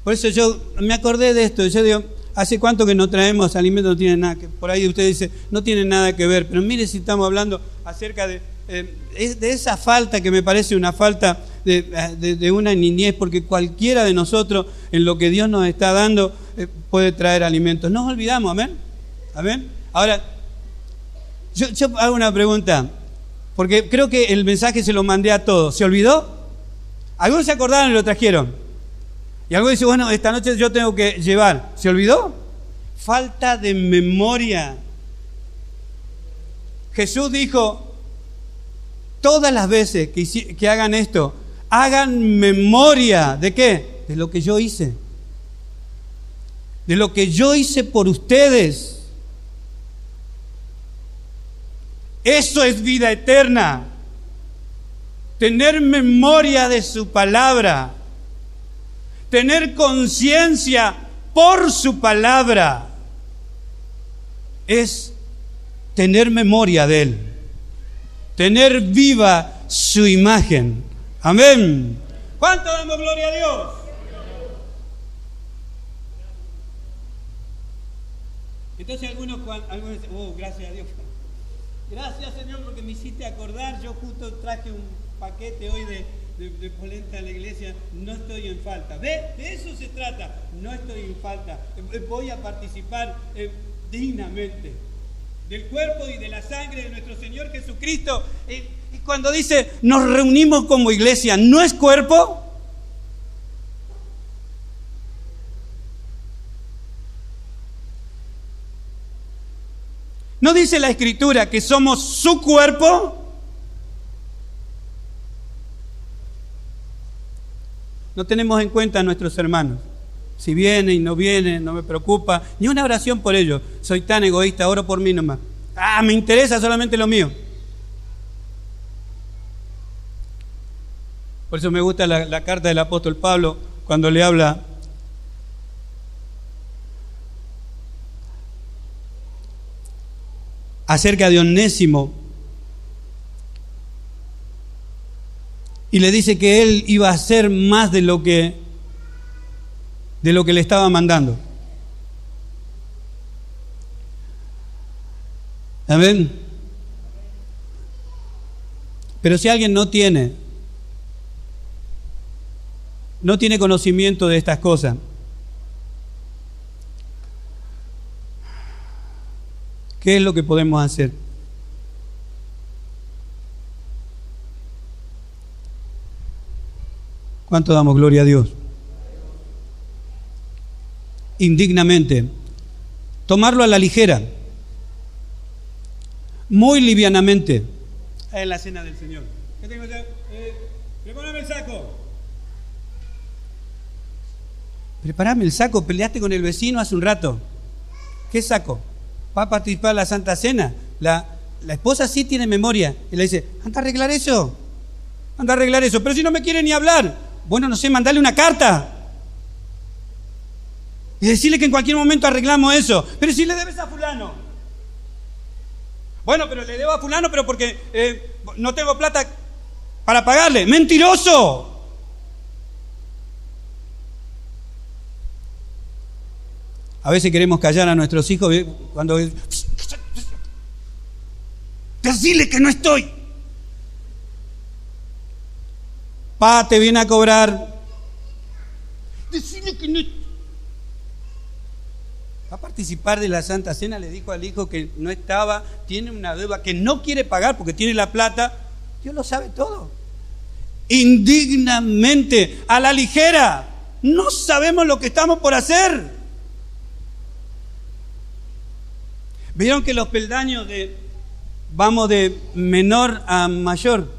Por eso yo me acordé de esto. Yo digo, ¿hace cuánto que no traemos alimentos? No tiene nada que, por ahí usted dice, no tiene nada que ver. Pero mire si estamos hablando acerca de esa falta que me parece una falta de una niñez, porque cualquiera de nosotros en lo que Dios nos está dando puede traer alimentos. No nos olvidamos, amén. Amén. Ahora, yo hago una pregunta, porque creo que el mensaje se lo mandé a todos. ¿Se olvidó? Algunos se acordaron y lo trajeron. Y algunos dicen, bueno, esta noche yo tengo que llevar. ¿Se olvidó? Falta de memoria. Jesús dijo, todas las veces que hagan esto, hagan memoria. ¿De qué? De lo que yo hice. De lo que yo hice por ustedes. Eso es vida eterna. Tener memoria de su palabra. Tener conciencia por su palabra. Es tener memoria de Él. Tener viva su imagen. Amén. ¿Cuánto damos gloria a Dios? Entonces algunos dicen, oh, gracias a Dios. Gracias, Señor, porque me hiciste acordar. Yo justo traje un paquete hoy de polenta a la iglesia. No estoy en falta. ¿Ve? De eso se trata. No estoy en falta. Voy a participar dignamente del cuerpo y de la sangre de nuestro Señor Jesucristo. Y cuando dice, nos reunimos como iglesia, ¿no es cuerpo? ¿No dice la Escritura que somos su cuerpo? No tenemos en cuenta a nuestros hermanos. Si vienen y no vienen, no me preocupa. Ni una oración por ellos. Soy tan egoísta, oro por mí nomás. Me interesa solamente lo mío. Por eso me gusta la carta del apóstol Pablo cuando le habla acerca de Onésimo y le dice que él iba a hacer más de lo que le estaba mandando. Amén. Pero si alguien no tiene conocimiento de estas cosas, ¿qué es lo que podemos hacer? ¿Cuánto damos gloria a Dios? Indignamente. Tomarlo a la ligera. Muy livianamente. En la cena del Señor. ¿Qué tengo que hacer? Prepárame el saco. Prepárame el saco. Peleaste con el vecino hace un rato. ¿Qué saco? Va a participar en la Santa Cena. La esposa sí tiene memoria. Y le dice, anda a arreglar eso. Anda a arreglar eso. Pero si no me quiere ni hablar. Bueno, no sé, mandale una carta. Y decirle que en cualquier momento arreglamos eso. Pero si le debes a fulano. Bueno, pero le debo a fulano, pero porque no tengo plata para pagarle. ¡Mentiroso! A veces queremos callar a nuestros hijos cuando decirle que no estoy. Pa, te viene a cobrar. Decirle que no. Va a participar de la Santa Cena, le dijo al hijo que no estaba, tiene una deuda que no quiere pagar porque tiene la plata. Dios lo sabe todo. Indignamente, a la ligera. No sabemos lo que estamos por hacer. Vieron que los peldaños vamos de menor a mayor.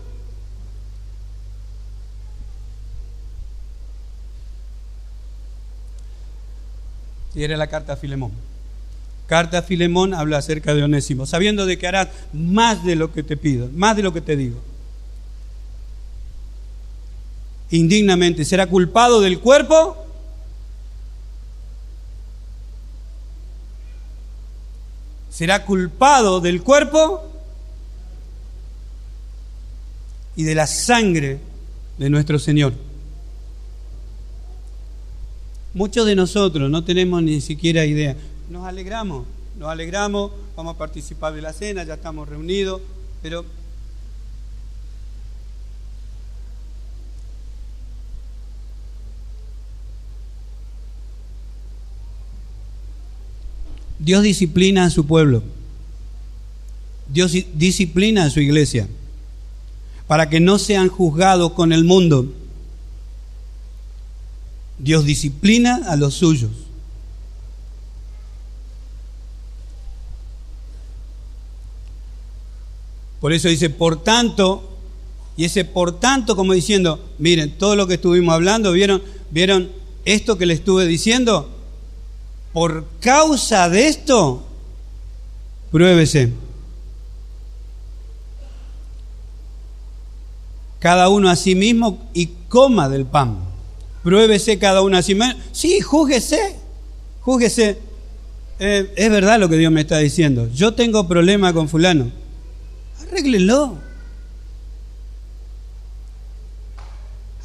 Y era la carta a Filemón. Carta a Filemón habla acerca de Onésimo, sabiendo de que harás más de lo que te pido, más de lo que te digo. indignamente. ¿Será culpado del cuerpo? ¿Será culpado del cuerpo y de la sangre de nuestro Señor? Muchos de nosotros no tenemos ni siquiera idea. Nos alegramos, vamos a participar de la cena, ya estamos reunidos, pero Dios disciplina a su pueblo. Dios disciplina a su iglesia para que no sean juzgados con el mundo. Dios disciplina a los suyos. Por eso dice, por tanto, y ese por tanto como diciendo, miren, todo lo que estuvimos hablando, ¿vieron esto que le estuve diciendo? Por causa de esto, pruébese. Cada uno a sí mismo y coma del pan. Pruébese cada uno a sí mismo. Sí, júzguese. Es verdad lo que Dios me está diciendo. Yo tengo problema con fulano.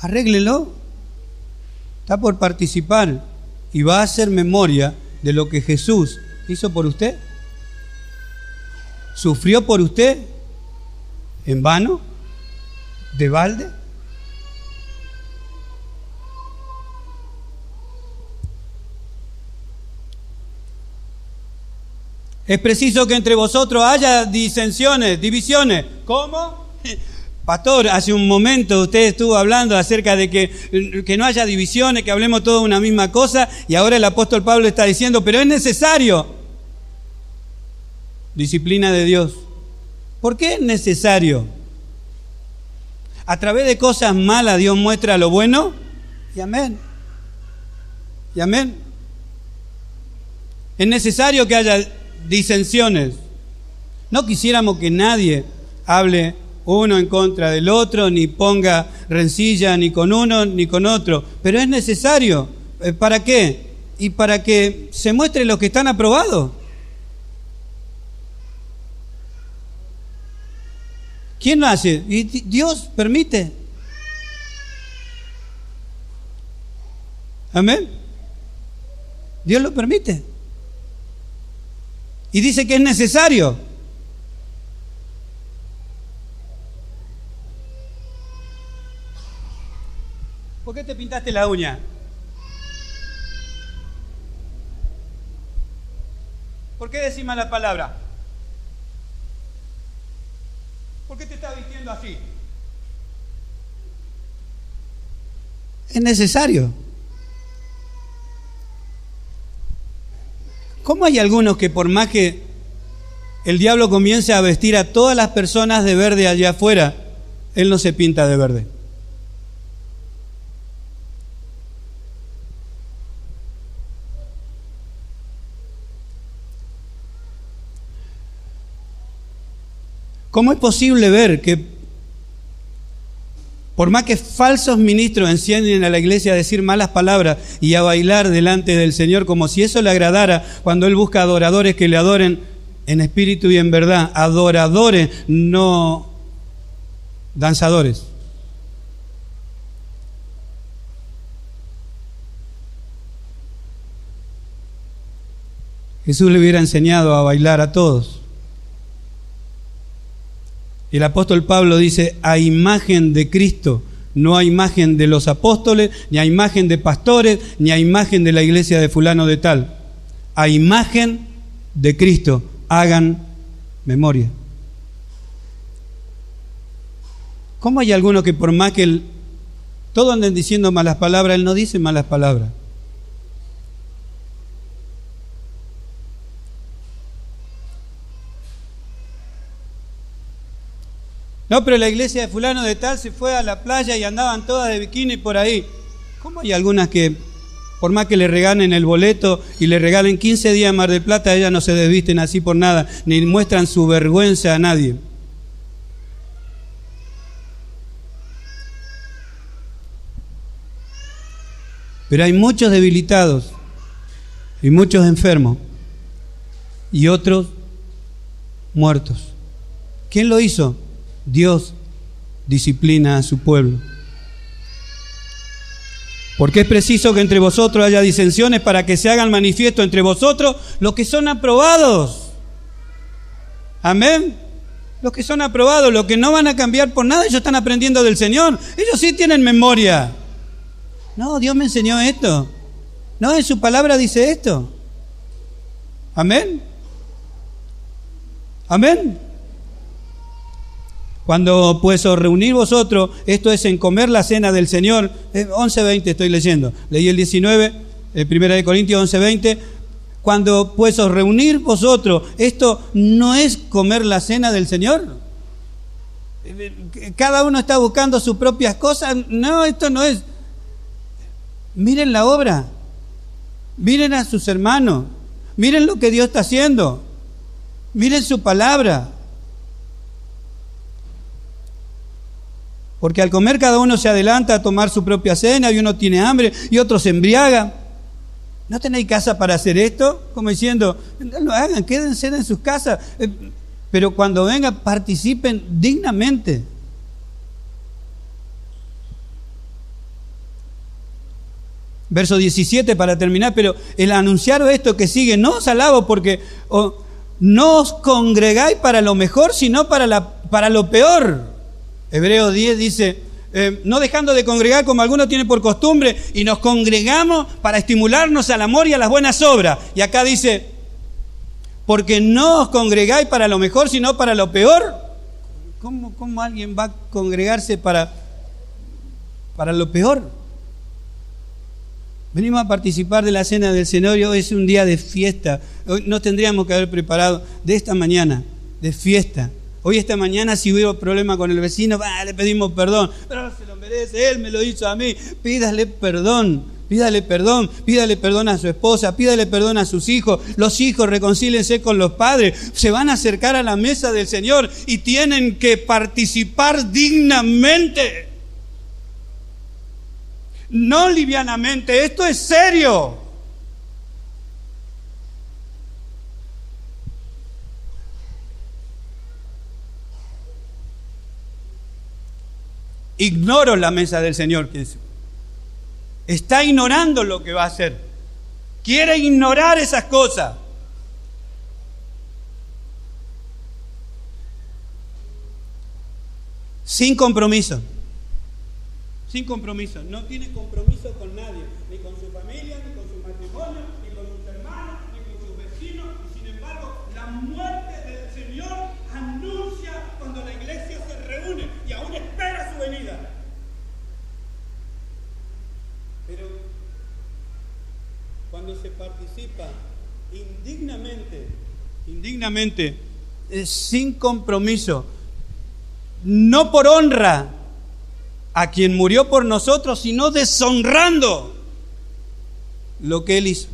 Arréglelo. Está por participar y va a hacer memoria de lo que Jesús hizo por usted. ¿Sufrió por usted en vano? ¿De balde? Es preciso que entre vosotros haya disensiones, divisiones. ¿Cómo? Pastor, hace un momento usted estuvo hablando acerca de que no haya divisiones, que hablemos todos una misma cosa, y ahora el apóstol Pablo está diciendo, pero es necesario. Disciplina de Dios. ¿Por qué es necesario? A través de cosas malas Dios muestra lo bueno, y amén. Y amén. Es necesario que haya disensiones. No quisiéramos que nadie hable uno en contra del otro, ni ponga rencilla ni con uno ni con otro, pero es necesario. ¿Para qué? Y para que se muestre los que están aprobados. ¿Quién lo hace? Y Dios permite. Amén. Dios lo permite. Y dice que es necesario. ¿Por qué te pintaste la uña? ¿Por qué decís mala palabra? ¿Por qué te estás vistiendo así? Es necesario. ¿Cómo hay algunos que por más que el diablo comience a vestir a todas las personas de verde allá afuera, él no se pinta de verde? ¿Cómo es posible ver que por más que falsos ministros encienden a la iglesia a decir malas palabras y a bailar delante del Señor como si eso le agradara, cuando Él busca adoradores que le adoren en espíritu y en verdad? Adoradores, no danzadores. Jesús le hubiera enseñado a bailar a todos. Y el apóstol Pablo dice, a imagen de Cristo, no a imagen de los apóstoles, ni a imagen de pastores, ni a imagen de la iglesia de fulano de tal. A imagen de Cristo, hagan memoria. ¿Cómo hay algunos que por más que todos anden diciendo malas palabras, él no dice malas palabras? No, pero la iglesia de fulano de tal se fue a la playa y andaban todas de bikini por ahí. ¿Cómo hay algunas que, por más que le regalen el boleto y le regalen 15 días a Mar del Plata, ellas no se desvisten así por nada, ni muestran su vergüenza a nadie? Pero hay muchos debilitados y muchos enfermos y otros muertos. ¿Quién lo hizo? Dios disciplina a su pueblo. Porque es preciso que entre vosotros haya disensiones para que se hagan manifiesto entre vosotros los que son aprobados. Amén. Los que son aprobados, los que no van a cambiar por nada, ellos están aprendiendo del Señor. Ellos sí tienen memoria. No, Dios me enseñó esto. No, en su palabra dice esto. Amén. Amén. Cuando pues os reunís vosotros, esto es en comer la cena del Señor. 11:20 estoy leyendo. Leí el 19, 1 Corintios 11:20. Cuando pues os reunís vosotros, esto no es comer la cena del Señor. Cada uno está buscando sus propias cosas. No, esto no es. Miren la obra. Miren a sus hermanos. Miren lo que Dios está haciendo. Miren su palabra. Porque al comer cada uno se adelanta a tomar su propia cena y uno tiene hambre y otro se embriaga. ¿No tenéis casa para hacer esto? Como diciendo, no lo hagan, quédense en sus casas. Pero cuando vengan, participen dignamente. Verso 17 para terminar, pero el anunciar esto que sigue, no os alabo porque no os congregáis para lo mejor, sino para lo peor. Hebreos 10 dice, no dejando de congregar como algunos tienen por costumbre, y nos congregamos para estimularnos al amor y a las buenas obras. Y acá dice, porque no os congregáis para lo mejor, sino para lo peor. ¿Cómo alguien va a congregarse para lo peor? Venimos a participar de la cena del Señor y hoy es un día de fiesta. Hoy nos tendríamos que haber preparado de esta mañana, de fiesta. Hoy esta mañana si hubo problema con el vecino, le pedimos perdón. Pero no se lo merece, él me lo hizo a mí. Pídale perdón a su esposa, pídale perdón a sus hijos. Los hijos reconcíliense con los padres. Se van a acercar a la mesa del Señor y tienen que participar dignamente. No livianamente, esto es serio. Ignoro la mesa del Señor. Está ignorando lo que va a hacer. Quiere ignorar esas cosas. Sin compromiso. Sin compromiso. No tiene compromiso con nadie. Ni con su familia, ni con su matrimonio, ni con sus hermanos, ni con sus vecinos. Y sin embargo, la muerte del Señor anuncia cuando la iglesia se reúne y aún espera su venida. Pero cuando se participa indignamente, sin compromiso, no por honra a quien murió por nosotros, sino deshonrando lo que Él hizo.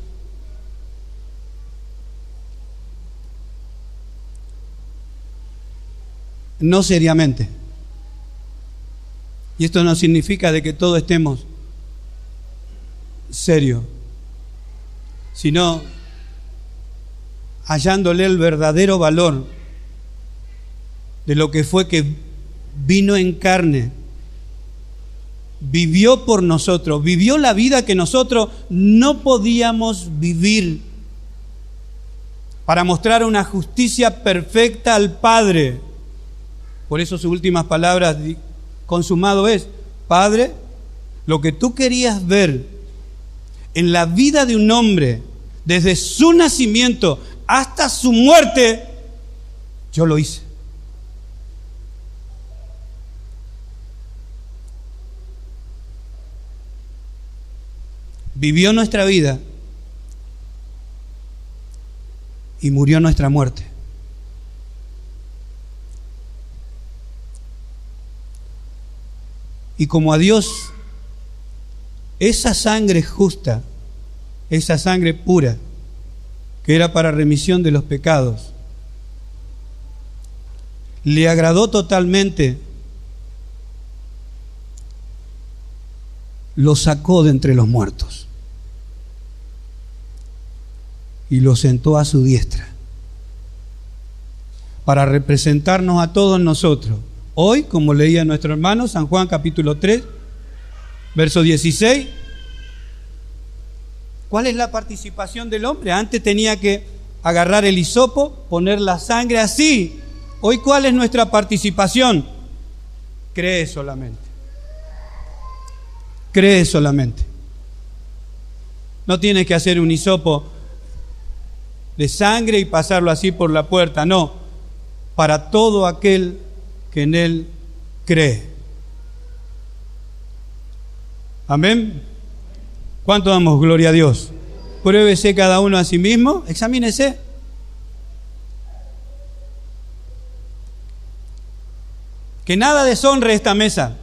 No seriamente. Y esto no significa de que todos estemos serios, sino hallándole el verdadero valor de lo que fue que vino en carne, vivió por nosotros, vivió la vida que nosotros no podíamos vivir, para mostrar una justicia perfecta al Padre. Por eso sus últimas palabras, consumado es: Padre, lo que tú querías ver en la vida de un hombre, desde su nacimiento hasta su muerte, yo lo hice. Vivió nuestra vida y murió nuestra muerte. Y como a Dios esa sangre justa, esa sangre pura, que era para remisión de los pecados, le agradó totalmente, lo sacó de entre los muertos. y lo sentó a su diestra para representarnos a todos nosotros. Hoy, como leía nuestro hermano, San Juan capítulo 3, verso 16, ¿cuál es la participación del hombre? Antes tenía que agarrar el hisopo, poner la sangre así. Hoy, ¿cuál es nuestra participación? Cree solamente. Cree solamente. No tienes que hacer un hisopo de sangre y pasarlo así por la puerta, no. Para todo aquel que en Él cree. Amén. ¿Cuánto damos gloria a Dios? Pruébese cada uno a sí mismo, examínese. Que nada deshonre esta mesa.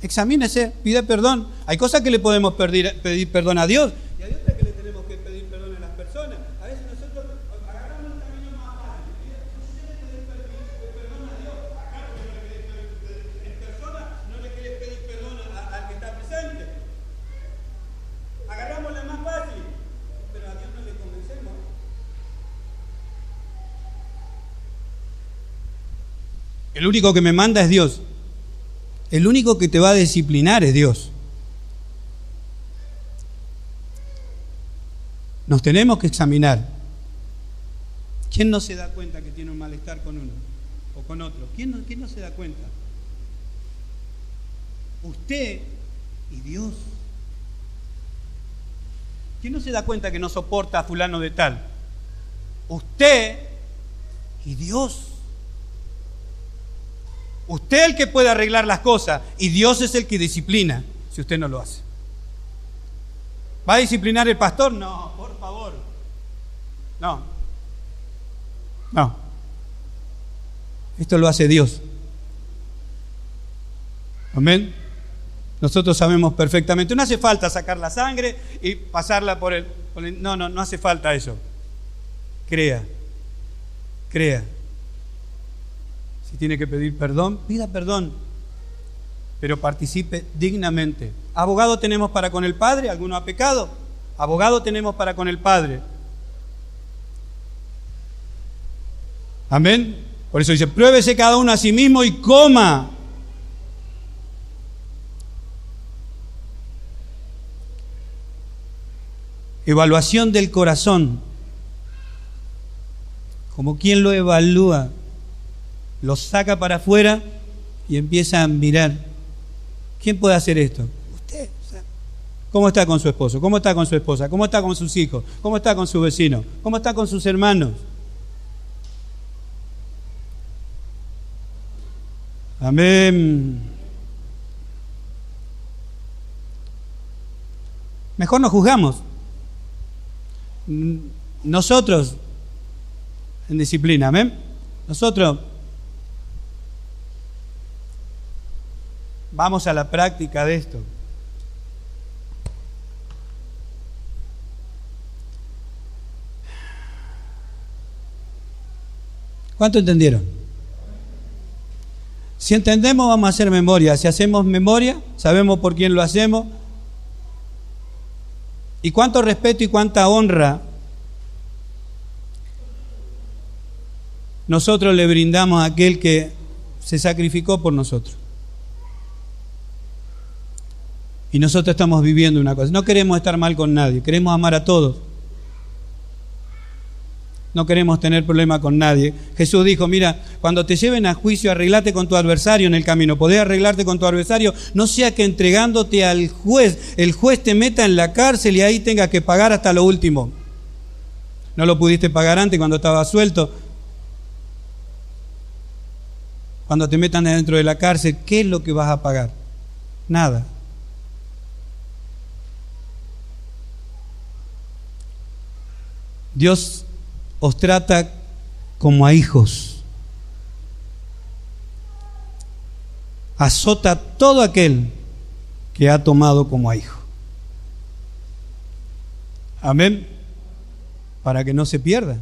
Examínese, pide perdón. Hay cosas que le podemos pedir perdón a Dios y hay otras que le tenemos que pedir perdón a las personas. A veces nosotros agarramos un camino más fácil. Perdón a Dios. Acá en persona no le querés pedir perdón al que está presente. Agarramos la más fácil, pero a Dios no le convencemos. El único que me manda es Dios. El único que te va a disciplinar es Dios. Nos tenemos que examinar. ¿Quién no se da cuenta que tiene un malestar con uno o con otro? ¿Quién no se da cuenta? Usted y Dios. ¿Quién no se da cuenta que no soporta a fulano de tal? Usted y Dios. Usted es el que puede arreglar las cosas y Dios es el que disciplina si usted no lo hace. ¿Va a disciplinar el pastor? No, por favor. No. Esto lo hace Dios. Amén. Nosotros sabemos perfectamente. No hace falta sacar la sangre y pasarla por el... No hace falta eso. Crea. Si tiene que pedir perdón, pida perdón, pero participe dignamente. ¿Abogado tenemos para con el Padre? ¿Alguno ha pecado? Abogado tenemos para con el Padre. Amén. Por eso dice, pruébese cada uno a sí mismo y coma. Evaluación del corazón. Como quien lo evalúa. Lo saca para afuera y empieza a mirar. ¿Quién puede hacer esto? Usted. ¿Cómo está con su esposo? ¿Cómo está con su esposa? ¿Cómo está con sus hijos? ¿Cómo está con su vecino? ¿Cómo está con sus hermanos? Amén. Mejor no juzgamos. Nosotros, en disciplina, amén. Nosotros vamos a la práctica de esto. ¿Cuánto entendieron? Si entendemos, vamos a hacer memoria. Si hacemos memoria, sabemos por quién lo hacemos. Y cuánto respeto y cuánta honra nosotros le brindamos a aquel que se sacrificó por nosotros. Y nosotros estamos viviendo una cosa. No queremos estar mal con nadie, queremos amar a todos. No queremos tener problema con nadie. Jesús dijo, mira, cuando te lleven a juicio, arreglate con tu adversario en el camino. Podés arreglarte con tu adversario, no sea que entregándote al juez, el juez te meta en la cárcel y ahí tengas que pagar hasta lo último. No lo pudiste pagar antes cuando estabas suelto. Cuando te metan dentro de la cárcel, ¿qué es lo que vas a pagar? Nada. Dios os trata como a hijos. Azota a todo aquel que ha tomado como a hijo. Amén. Para que no se pierda.